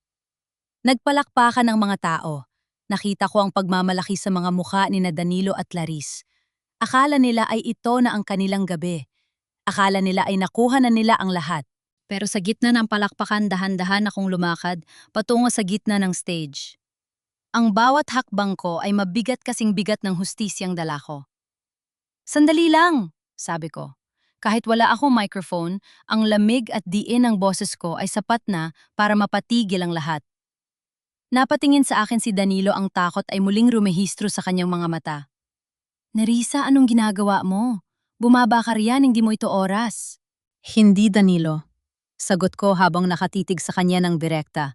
Speaker 1: Nagpalakpakan ng mga tao. Nakita ko ang pagmamalaki sa mga mukha ni na Danilo at Clarice. Akala nila ay ito na ang kanilang gabi. Akala nila ay nakuha na nila ang lahat. Pero sa gitna ng palakpakan dahan-dahan akong lumakad patungo sa gitna ng stage. Ang bawat hakbang ko ay mabigat kasing bigat ng hustisyang dala ko. Sandali lang, sabi ko. Kahit wala akong microphone, ang lamig at diin ng boses ko ay sapat na para mapatigil ang lahat. Napatingin sa akin si Danilo, ang takot ay muling rumehistro sa kanyang mga mata. Nerissa, anong ginagawa mo? Bumaba ka riyan, hindi mo ito oras. Hindi, Danilo. Sagot ko habang nakatitig sa kanya ng direkta.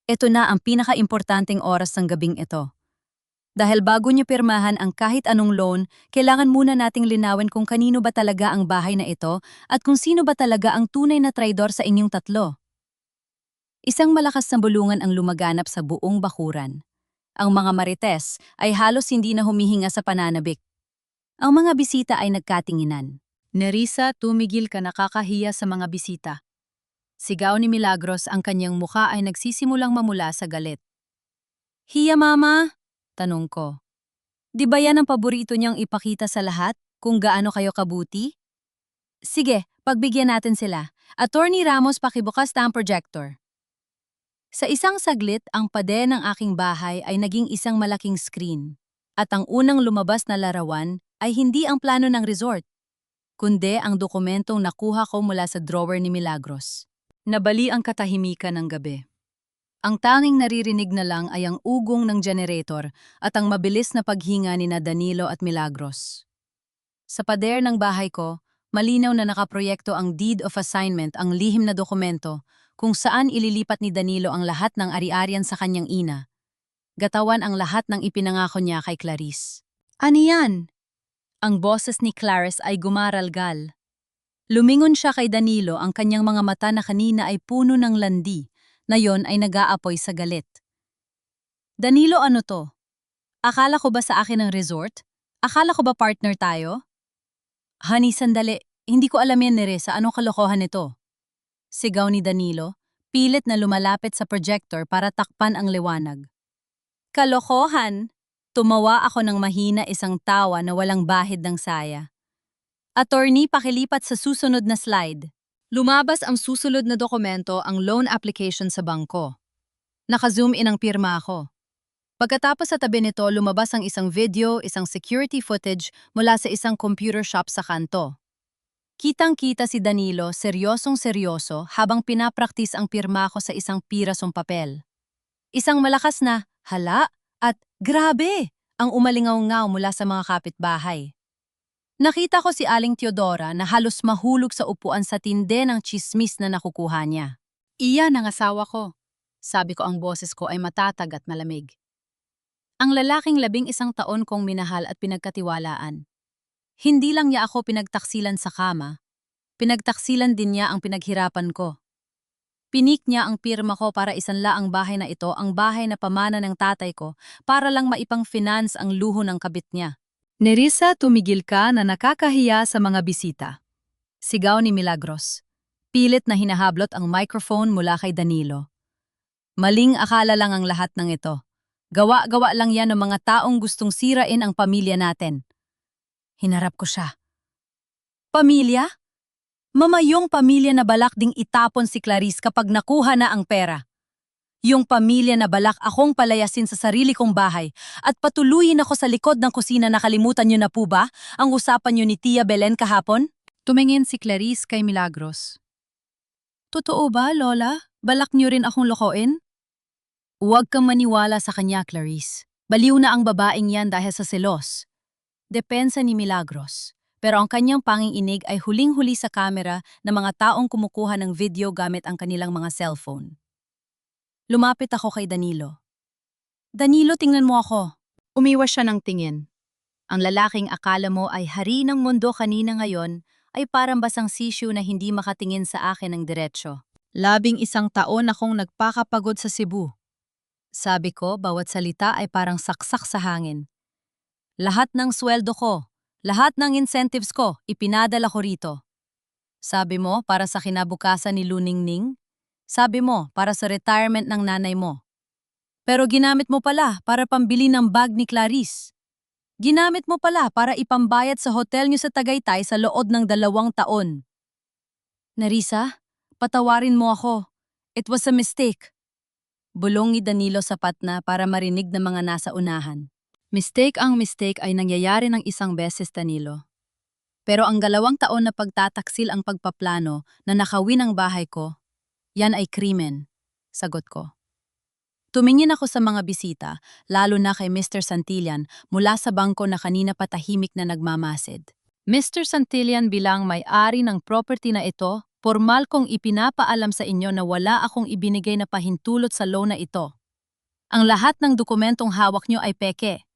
Speaker 1: Ito na ang pinaka-importanting oras ng gabing ito. Dahil bago niyo pirmahan ang kahit anong loan, kailangan muna nating linawin kung kanino ba talaga ang bahay na ito at kung sino ba talaga ang tunay na traidor sa inyong tatlo. Isang malakas na bulungan ang lumaganap sa buong bakuran. Ang mga marites ay halos hindi na humihinga sa pananabik. Ang mga bisita ay nagkatinginan. Nerissa, tumigil ka, nakakahiya sa mga bisita. Sigaw ni Milagros, ang kanyang muka ay nagsisimulang mamula sa galit. Hiya, Mama? Tanong ko. Di ba yan ang paborito niyang ipakita sa lahat kung gaano kayo kabuti? Sige, pagbigyan natin sila. Attorney Ramos, pakibukas na ang projector. Sa isang saglit, ang pader ng aking bahay ay naging isang malaking screen. At ang unang lumabas na larawan ay hindi ang plano ng resort, kundi ang dokumentong nakuha ko mula sa drawer ni Milagros. Nabali ang katahimikan ng gabi. Ang tanging naririnig na lang ay ang ugong ng generator at ang mabilis na paghinga ni na Danilo at Milagros. Sa pader ng bahay ko, malinaw na nakaproyekto ang deed of assignment, ang lihim na dokumento kung saan ililipat ni Danilo ang lahat ng ari-arian sa kanyang ina. Gatawan ang lahat ng ipinangako niya kay Clarice. Ano yan? Ang boses ni Clarice ay gumaralgal. Lumingon siya kay Danilo, ang kanyang mga mata na kanina ay puno ng landi, na yon ay nag-aapoy sa galit. Danilo, ano to? Akala ko ba sa akin ang resort? Akala ko ba partner tayo? Honey, sandali. Hindi ko alam yan, Nerissa. Anong kalokohan nito? Sigaw ni Danilo, pilit na lumalapit sa projector para takpan ang liwanag. Kalokohan! Tumawa ako ng mahina, isang tawa na walang bahid ng saya. Attorney, pakilipat sa susunod na slide. Lumabas ang susunod na dokumento, ang loan application sa bangko. Naka-zoom in ang pirma ako. Pagkatapos sa tabi nito, lumabas ang isang video, isang security footage mula sa isang computer shop sa kanto. Kitang-kita si Danilo, seryosong-seryoso, habang pinapraktis ang pirma ko sa isang pirasong papel. Isang malakas na, hala, at grabe, ang umalingaw-ngaw mula sa mga kapitbahay. Nakita ko si Aling Teodora na halos mahulog sa upuan sa tinde ng tsismis na nakukuha niya. Iyan ang asawa ko. Sabi ko, ang boses ko ay matatag at malamig. Ang lalaking 11 taon kong minahal at pinagkatiwalaan. Hindi lang niya ako pinagtaksilan sa kama, pinagtaksilan din niya ang pinaghirapan ko. Pinik niya ang pirma ko para isanla ang bahay na ito, ang bahay na pamana ng tatay ko, para lang maipang-finance ang luho ng kabit niya. Nerissa, tumigil ka, na nakakahiya sa mga bisita. Sigaw ni Milagros. Pilit na hinahablot ang microphone mula kay Danilo. Maling akala lang ang lahat ng ito. Gawa-gawa lang yan ng mga taong gustong sirain ang pamilya natin. Hinarap ko siya. Pamilya? Mama, yung pamilya na balak ding itapon si Clarice kapag nakuha na ang pera. Yung pamilya na balak akong palayasin sa sarili kong bahay at patuluyin ako sa likod ng kusina. Nakalimutan niyo na po ba ang usapan niyo ni Tia Belen kahapon? Tumingin si Clarice kay Milagros. Totoo ba, Lola? Balak niyo rin akong lokoin? Huwag kang maniwala sa kanya, Clarice. Baliw na ang babaeng yan dahil sa selos. Depensa ni Milagros. Pero ang kanyang panginginig ay huling-huli sa kamera ng mga taong kumukuha ng video gamit ang kanilang mga cellphone. Lumapit ako kay Danilo. Danilo, tingnan mo ako. Umiwas siya ng tingin. Ang lalaking akala mo ay hari ng mundo kanina ngayon ay parang basang sisyo na hindi makatingin sa akin ng diretsyo. 11 taon akong nagpakapagod sa Cebu. Sabi ko, bawat salita ay parang saksak sa hangin. Lahat ng sweldo ko, lahat ng incentives ko, ipinadala ko rito. Sabi mo, para sa kinabukasan ni Luningning? Sabi mo, para sa retirement ng nanay mo. Pero ginamit mo pala para pambili ng bag ni Clarice. Ginamit mo pala para ipambayad sa hotel niyo sa Tagaytay sa loob ng 2 taon. Nerissa, patawarin mo ako. It was a mistake. Bulong ni Danilo sapat na para marinig ng mga nasa unahan. Mistake ay nangyayari ng isang beses, Danilo. Pero ang 2 taon na pagtataksil ang pagpaplano na nakawin ang bahay ko, yan ay krimen, sagot ko. Tumingin ako sa mga bisita, lalo na kay Mr. Santillan mula sa bangko na kanina patahimik na nagmamasid. Mr. Santillan, bilang may-ari ng property na ito, formal kong ipinapaalam sa inyo na wala akong ibinigay na pahintulot sa loan na ito. Ang lahat ng dokumentong hawak nyo ay peke.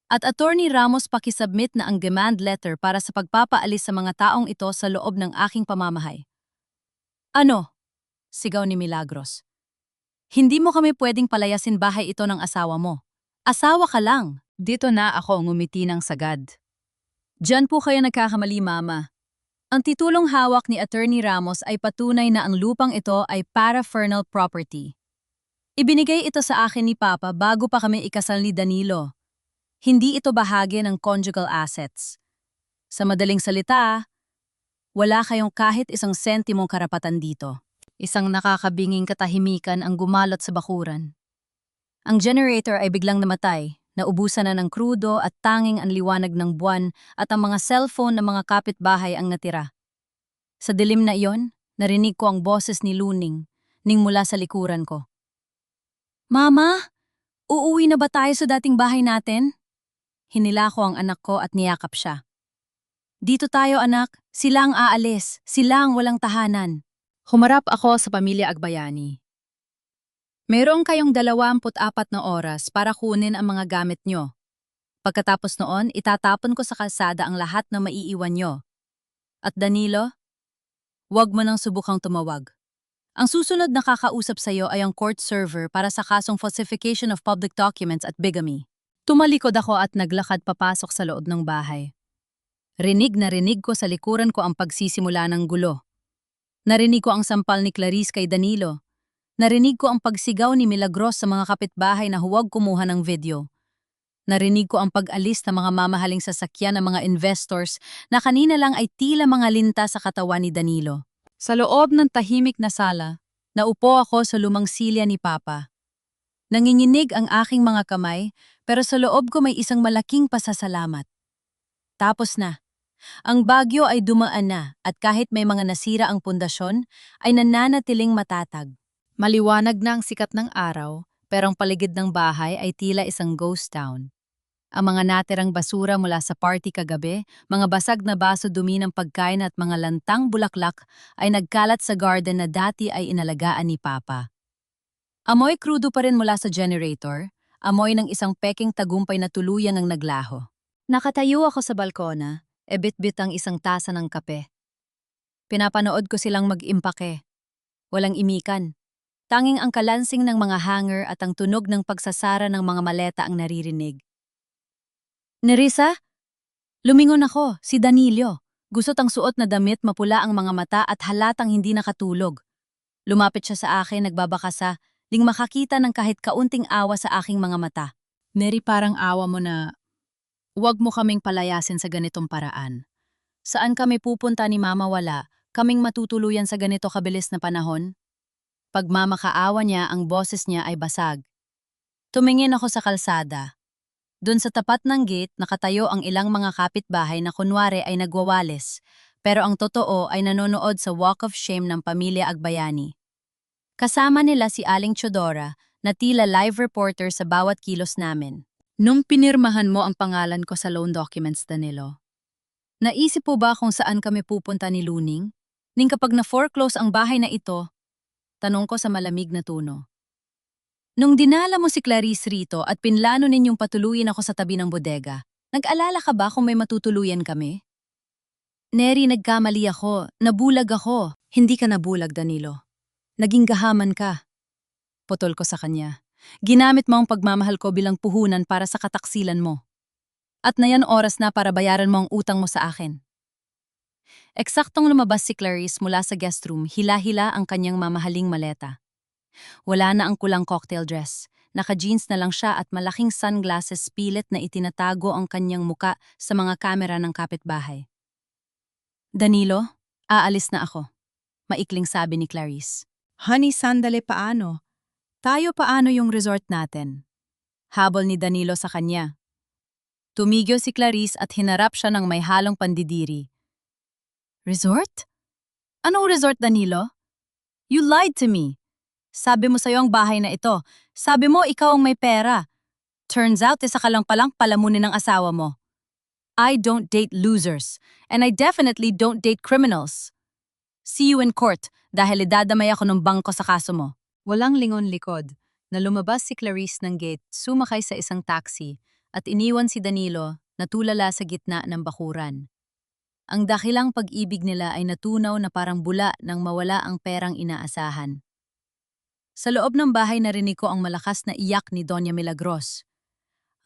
Speaker 1: At Attorney Ramos, pakisubmit na ang demand letter para sa pagpapaalis sa mga taong ito sa loob ng aking pamamahay. Ano? Sigaw ni Milagros. Hindi mo kami pwedeng palayasin bahay ito ng asawa mo. Asawa ka lang. Dito na ako ngumiti ng sagad. Diyan po kayo nagkakamali, Mama. Ang titulong hawak ni Attorney Ramos ay patunay na ang lupang ito ay paraphernal property. Ibinigay ito sa akin ni Papa bago pa kami ikasal ni Danilo. Hindi ito bahagi ng conjugal assets. Sa madaling salita, wala kayong kahit isang sentimong karapatan dito. Isang nakakabinging katahimikan ang gumalot sa bakuran. Ang generator ay biglang namatay, naubusan na ng krudo at tanging ang liwanag ng buwan at ang mga cellphone ng mga kapitbahay ang natira. Sa dilim na iyon, narinig ko ang boses ni Luning, ning mula sa likuran ko. Mama, uuwi na ba tayo sa dating bahay natin? Hinila ko ang anak ko at niyakap siya. Dito tayo, anak. Sila ang aalis. Sila ang walang tahanan. Humarap ako sa pamilya Agbayani. Meron kayong 24 na oras para kunin ang mga gamit nyo. Pagkatapos noon, itatapon ko sa kalsada ang lahat na maiiwan nyo. At Danilo, huwag mo nang subukang tumawag. Ang susunod na kakausap sa'yo ay ang court server para sa kasong falsification of public documents at bigamy. Tumalikod ako at naglakad papasok sa loob ng bahay. Rinig na rinig ko sa likuran ko ang pagsisimula ng gulo. Narinig ko ang sampal ni Clarice kay Danilo. Narinig ko ang pagsigaw ni Milagros sa mga kapitbahay na huwag kumuha ng video. Narinig ko ang pag-alis ng mga mamahaling sasakyan ng mga investors na kanina lang ay tila mga linta sa katawan ni Danilo. Sa loob ng tahimik na sala, naupo ako sa lumang silya ni Papa. Nanginginig ang aking mga kamay, pero sa loob ko may isang malaking pasasalamat. Tapos na. Ang bagyo ay dumaan na at kahit may mga nasira ang pundasyon, ay nananatiling matatag. Maliwanag na ang sikat ng araw, pero ang paligid ng bahay ay tila isang ghost town. Ang mga natirang basura mula sa party kagabi, mga basag na baso dumi ng pagkain at mga lantang bulaklak ay nagkalat sa garden na dati ay inalagaan ni Papa. Amoy krudo pa rin mula sa generator, amoy ng isang peking tagumpay na tuluyan ang naglaho. Nakatayo ako sa balkona, bit-bit ang isang tasa ng kape. Pinapanood ko silang mag-impake. Walang imikan. Tanging ang kalansing ng mga hanger at ang tunog ng pagsasara ng mga maleta ang naririnig. Nerissa? Lumingon ako, si Danilo. Gusot ang suot na damit, mapula ang mga mata at halatang hindi nakatulog. Lumapit siya sa akin, nagbabakasa, ling makakita ng kahit kaunting awa sa aking mga mata. Neri, parang awa mo na, huwag mo kaming palayasin sa ganitong paraan. Saan kami pupunta ni Mama wala, kaming matutuluyan sa ganito kabilis na panahon? Pagmamakaawa niya, ang boses niya ay basag. Tumingin ako sa kalsada. Doon sa tapat ng gate, nakatayo ang ilang mga kapitbahay na kunwari ay nagwawalis, pero ang totoo ay nanonood sa Walk of Shame ng pamilya Agbayani. Kasama nila si Aling Chodora, na tila live reporter sa bawat kilos namin. Nung pinirmahan mo ang pangalan ko sa loan documents, Danilo, naisip po ba kung saan kami pupunta ni Luning? Ning kapag na-foreclose ang bahay na ito, tanong ko sa malamig na tono. Nung dinala mo si Clarice rito at pinlano ninyong patuluyin ako sa tabi ng bodega, nag-alala ka ba kung may matutuluyan kami? Neri, nagkamali ako. Nabulag ako. Hindi ka nabulag, Danilo. Naging gahaman ka. Putol ko sa kanya. Ginamit mo ang pagmamahal ko bilang puhunan para sa kataksilan mo. At na yan oras na para bayaran mo ang utang mo sa akin. Eksaktong lumabas si Clarice mula sa guest room, hila-hila ang kanyang mamahaling maleta. Wala na ang kulang cocktail dress. Naka-jeans na lang siya at malaking sunglasses pilit na itinatago ang kanyang muka sa mga kamera ng kapitbahay. Danilo, aalis na ako. Maikling sabi ni Clarice. Honey, sandali paano? Tayo paano yung resort natin? Habol ni Danilo sa kanya. Tumigil si Clarice at hinarap siya ng may halong pandidiri. Resort? Anong resort, Danilo? You lied to me. Sabi mo sa'yo ang bahay na ito. Sabi mo ikaw ang may pera. Turns out, isa ka lang palang palamunin ng asawa mo. I don't date losers. And I definitely don't date criminals. See you in court dahil idadamay ako ng bangko sa kaso mo. Walang lingon likod na lumabas si Clarice ng gate, sumakay sa isang taxi at iniwan si Danilo na tulala sa gitna ng bakuran. Ang dakilang pag-ibig nila ay natunaw na parang bula nang mawala ang perang inaasahan. Sa loob ng bahay narinig ko ang malakas na iyak ni Doña Milagros.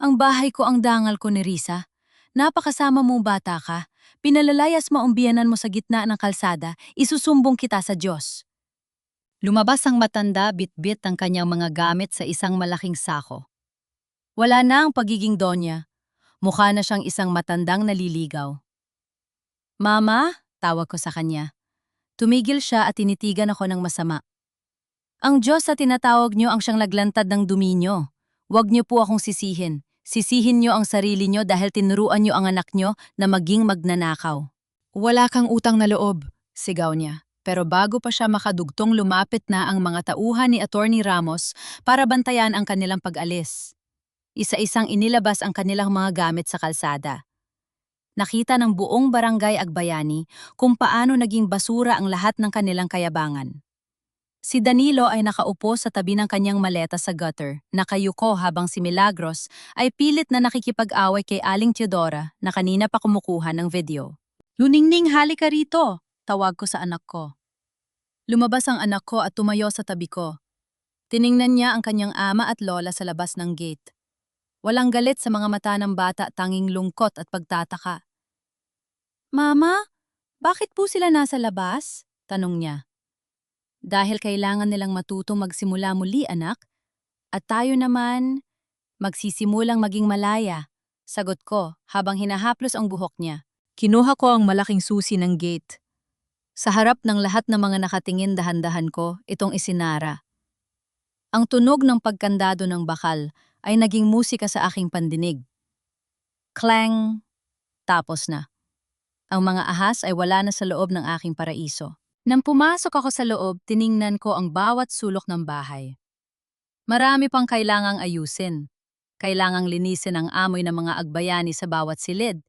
Speaker 1: Ang bahay ko ang dangal ko ni Risa. Napakasama mong bata ka. Pinalalayas mo ang biyanan mo sa gitna ng kalsada, isusumbong kita sa Diyos. Lumabas ang matanda, bit-bit ang kanyang mga gamit sa isang malaking sako. Wala na ang pagiging Donya. Mukha na siyang isang matandang naliligaw. Mama, tawag ko sa kanya. Tumigil siya at tinitigan ako ng masama. Ang Diyos sa tinatawag niyo ang siyang naglantad ng dumi niyo. Huwag niyo po akong sisihin. Sisihin niyo ang sarili niyo dahil tinuruan niyo ang anak niyo na maging magnanakaw. Wala kang utang na loob, sigaw niya. Pero bago pa siya makadugtong lumapit na ang mga tauhan ni Attorney Ramos para bantayan ang kanilang pag-alis. Isa-isang inilabas ang kanilang mga gamit sa kalsada. Nakita ng buong barangay Agbayani kung paano naging basura ang lahat ng kanilang kayabangan. Si Danilo ay nakaupo sa tabi ng kanyang maleta sa gutter, nakayuko habang si Milagros ay pilit na nakikipag-away kay Aling Teodora na kanina pa kumukuha ng video. Luningning, halika rito! Tawag ko sa anak ko. Lumabas ang anak ko at tumayo sa tabi ko. Tiningnan niya ang kanyang ama at lola sa labas ng gate. Walang galit sa mga mata ng bata, tanging lungkot at pagtataka. Mama, bakit po sila nasa labas? Tanong niya. Dahil kailangan nilang matutong magsimula muli, anak. At tayo naman, Magsisimulang maging malaya, sagot ko habang hinahaplos ang buhok niya. Kinuha ko ang malaking susi ng gate. Sa harap ng lahat ng mga nakatingin dahan-dahan ko, itong isinara. Ang tunog ng pagkandado ng bakal ay naging musika sa aking pandinig. Clang! Tapos na. Ang mga ahas ay wala na sa loob ng aking paraiso. Nang pumasok ako sa loob, tiningnan ko ang bawat sulok ng bahay. Marami pang kailangang ayusin. Kailangang linisin ang amoy ng mga agbayani sa bawat silid.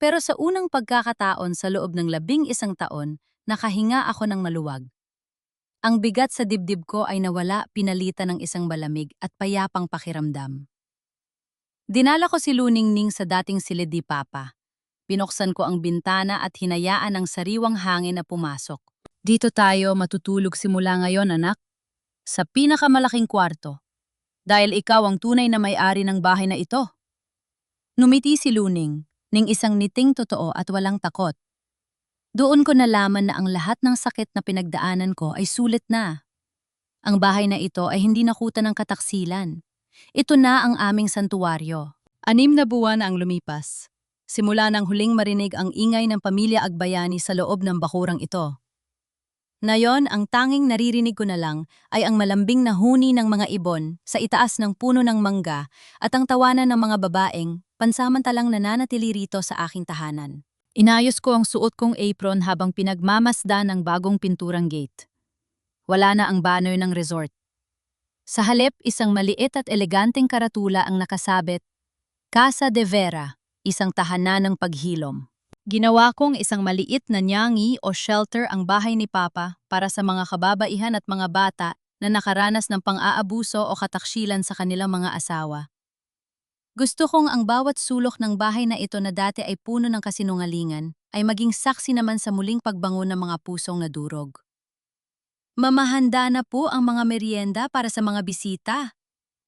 Speaker 1: Pero sa unang pagkakataon sa loob ng 11 taon, nakahinga ako ng maluwag. Ang bigat sa dibdib ko ay nawala pinalitan ng isang malamig at payapang pakiramdam. Dinala ko si Luningning sa dating silid ni Papa. Binuksan ko ang bintana at hinayaan ang sariwang hangin na pumasok. Dito tayo matutulog simula ngayon, anak. Sa pinakamalaking kwarto. Dahil ikaw ang tunay na may-ari ng bahay na ito. Numiti si Luning, ning isang niting totoo at walang takot. Doon ko nalaman na ang lahat ng sakit na pinagdaanan ko ay sulit na. Ang bahay na ito ay hindi nakutan ng kataksilan. Ito na ang aming santuwaryo. 6 na buwan ang lumipas. Simula nang huling marinig ang ingay ng pamilya Agbayani sa loob ng bakurang ito. Ngayon, ang tanging naririnig ko na lang ay ang malambing na huni ng mga ibon sa itaas ng puno ng mangga at ang tawanan ng mga babaeng pansamantalang nananatili rito sa aking tahanan. Inayos ko ang suot kong apron habang pinagmamasdan ang bagong pinturang gate. Wala na ang banner ng resort. Sa halip, isang maliit at eleganteng karatula ang nakasabit, Casa de Vera, isang tahanan ng paghilom. Ginawa kong isang maliit na nyangi o shelter ang bahay ni Papa para sa mga kababaihan at mga bata na nakaranas ng pang-aabuso o kataksilan sa kanilang mga asawa. Gusto kong ang bawat sulok ng bahay na ito na dati ay puno ng kasinungalingan ay maging saksi naman sa muling pagbangon ng mga pusong nadurog. Mamahanda na po ang mga merienda para sa mga bisita,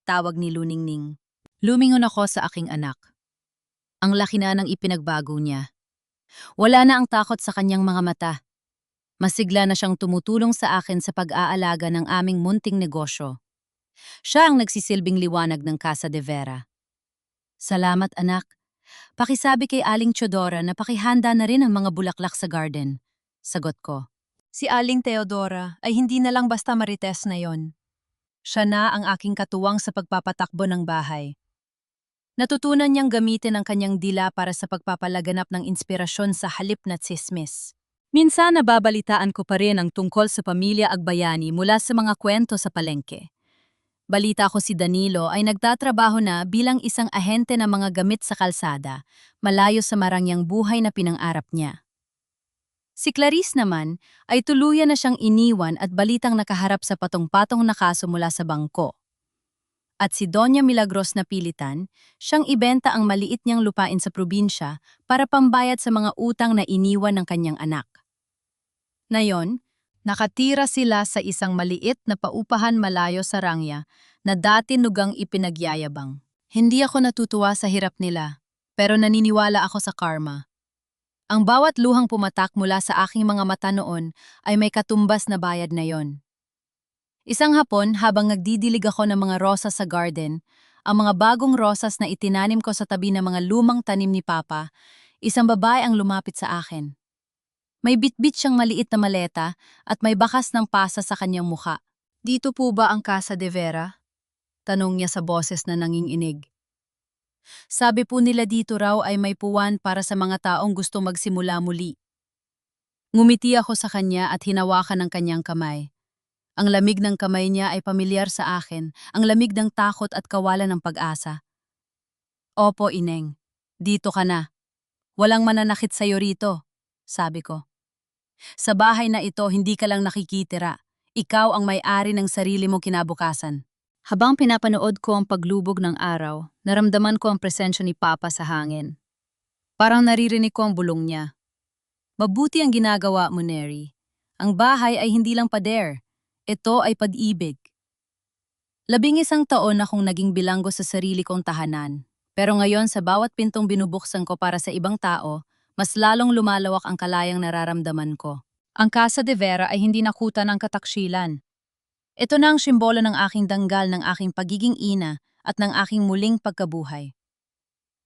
Speaker 1: tawag ni Luningning. Lumingon ako sa aking anak. Ang laki na ng ipinagbago niya. Wala na ang takot sa kanyang mga mata. Masigla na siyang tumutulong sa akin sa pag-aalaga ng aming munting negosyo. Siya ang nagsisilbing liwanag ng Casa de Vera. Salamat anak. Pakisabi kay Aling Teodora na pakihanda na rin ang mga bulaklak sa garden. Sagot ko. Si Aling Teodora ay hindi na lang basta marites na yon. Siya na ang aking katuwang sa pagpapatakbo ng bahay. Natutunan niyang gamitin ang kanyang dila para sa pagpapalaganap ng inspirasyon sa halip na tsismis. Minsan nababalitaan ko pa rin ang tungkol sa pamilya Agbayani mula sa mga kwento sa palengke. Balita ko si Danilo ay nagtatrabaho na bilang isang ahente ng mga gamit sa kalsada, malayo sa marangyang buhay na pinang-arap niya. Si Clarice naman ay tuluyan na siyang iniwan at balitang nakaharap sa patong-patong na kaso mula sa bangko. At si Doña Milagros na pilitan, siyang ibenta ang maliit niyang lupain sa probinsya para pambayad sa mga utang na iniwan ng kanyang anak. Ngayon, nakatira sila sa isang maliit na paupahan malayo sa Rangya na dati nugang ipinagyayabang. Hindi ako natutuwa sa hirap nila, pero naniniwala ako sa karma. Ang bawat luhang pumatak mula sa aking mga mata noon ay may katumbas na bayad na yon. Isang hapon, habang nagdidilig ako ng mga rosas sa garden, ang mga bagong rosas na itinanim ko sa tabi ng mga lumang tanim ni Papa, isang babae ang lumapit sa akin. May bitbit siyang maliit na maleta at may bakas ng pasa sa kanyang muka. Dito po ba ang Casa de Vera? Tanong niya sa boses na nanginginig. Sabi po nila dito raw ay may puwan para sa mga taong gusto magsimula muli. Ngumiti ako sa kanya at hinawakan ang kanyang kamay. Ang lamig ng kamay niya ay pamilyar sa akin, ang lamig ng takot at kawalan ng pag-asa. Opo, Ineng. Dito ka na. Walang mananakit sa'yo rito, sabi ko. Sa bahay na ito, hindi ka lang nakikitira. Ikaw ang may-ari ng sarili mong kinabukasan. Habang pinapanood ko ang paglubog ng araw, naramdaman ko ang presensya ni Papa sa hangin. Parang naririnig ko ang bulong niya. Mabuti ang ginagawa mo, Neri. Ang bahay ay hindi lang pader. Ito ay pag-ibig. 11 taon akong naging bilanggo sa sarili kong tahanan. Pero ngayon sa bawat pintong binubuksan ko para sa ibang tao, mas lalong lumalawak ang kalayang nararamdaman ko. Ang Casa de Vera ay hindi nakutan ng kataksilan. Ito na ang simbolo ng aking danggal ng aking pagiging ina at ng aking muling pagkabuhay.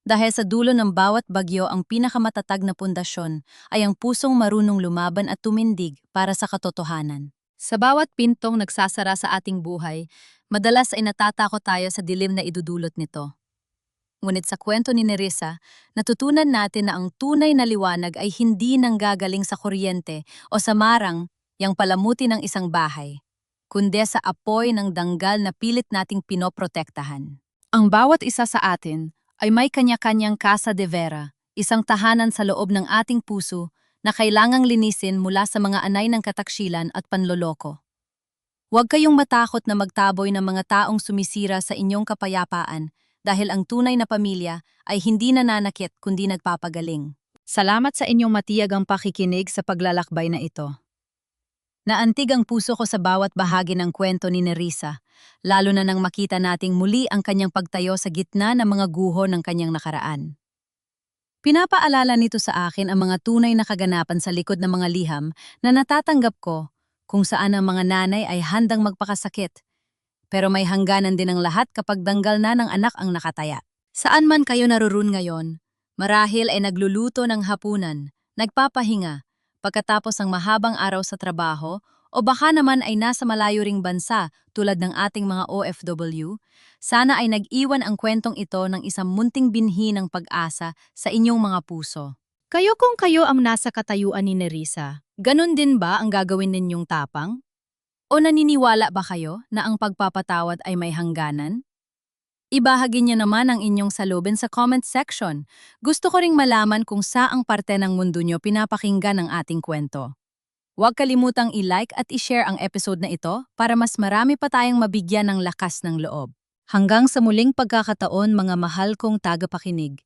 Speaker 1: Dahil sa dulo ng bawat bagyo ang pinakamatatag na pundasyon ay ang pusong marunong lumaban at tumindig para sa katotohanan. Sa bawat pintong nagsasara sa ating buhay, madalas ay natatakot tayo sa dilim na idudulot nito. Ngunit sa kwento ni Nerissa, natutunan natin na ang tunay na liwanag ay hindi nanggagaling sa kuryente o sa marang yang palamuti ng isang bahay, kundi sa apoy ng danggal na pilit nating pinoprotektahan. Ang bawat isa sa atin ay may kanya-kanyang casa de vera, isang tahanan sa loob ng ating puso na kailangang linisin mula sa mga anay ng kataksilan at panloloko. Huwag kayong matakot na magtaboy ng mga taong sumisira sa inyong kapayapaan dahil ang tunay na pamilya ay hindi nananakit kundi nagpapagaling. Salamat sa inyong matiyagang pakikinig sa paglalakbay na ito. Naantig ang puso ko sa bawat bahagi ng kwento ni Nerissa, lalo na nang makita nating muli ang kanyang pagtayo sa gitna ng mga guho ng kanyang nakaraan. Pinapaalala nito sa akin ang mga tunay na kaganapan sa likod ng mga liham na natatanggap ko, kung saan ang mga nanay ay handang magpakasakit. Pero may hangganan din ang lahat kapag danggal na ng anak ang nakataya. Saan man kayo naroon ngayon, marahil ay nagluluto ng hapunan, nagpapahinga, pagkatapos ng mahabang araw sa trabaho, o baka naman ay nasa malayo ring bansa tulad ng ating mga OFW, sana ay nag-iwan ang kwentong ito ng isang munting binhi ng pag-asa sa inyong mga puso. Kayo kung kayo ang nasa katayuan ni Nerissa, ganun din ba ang gagawin ninyong tapang? O naniniwala ba kayo na ang pagpapatawad ay may hangganan? Ibahagi niyo naman ang inyong salubin sa comment section. Gusto ko ring malaman kung saang parte ng mundo niyo pinapakinggan ang ating kwento. Huwag kalimutang i-like at i-share ang episode na ito para mas marami pa tayong mabigyan ng lakas ng loob. Hanggang sa muling pagkakataon mga mahal kong tagapakinig.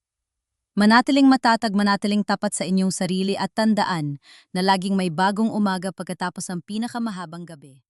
Speaker 1: Manatiling matatag, manatiling tapat sa inyong sarili at tandaan na laging may bagong umaga pagkatapos ang pinakamahabang gabi.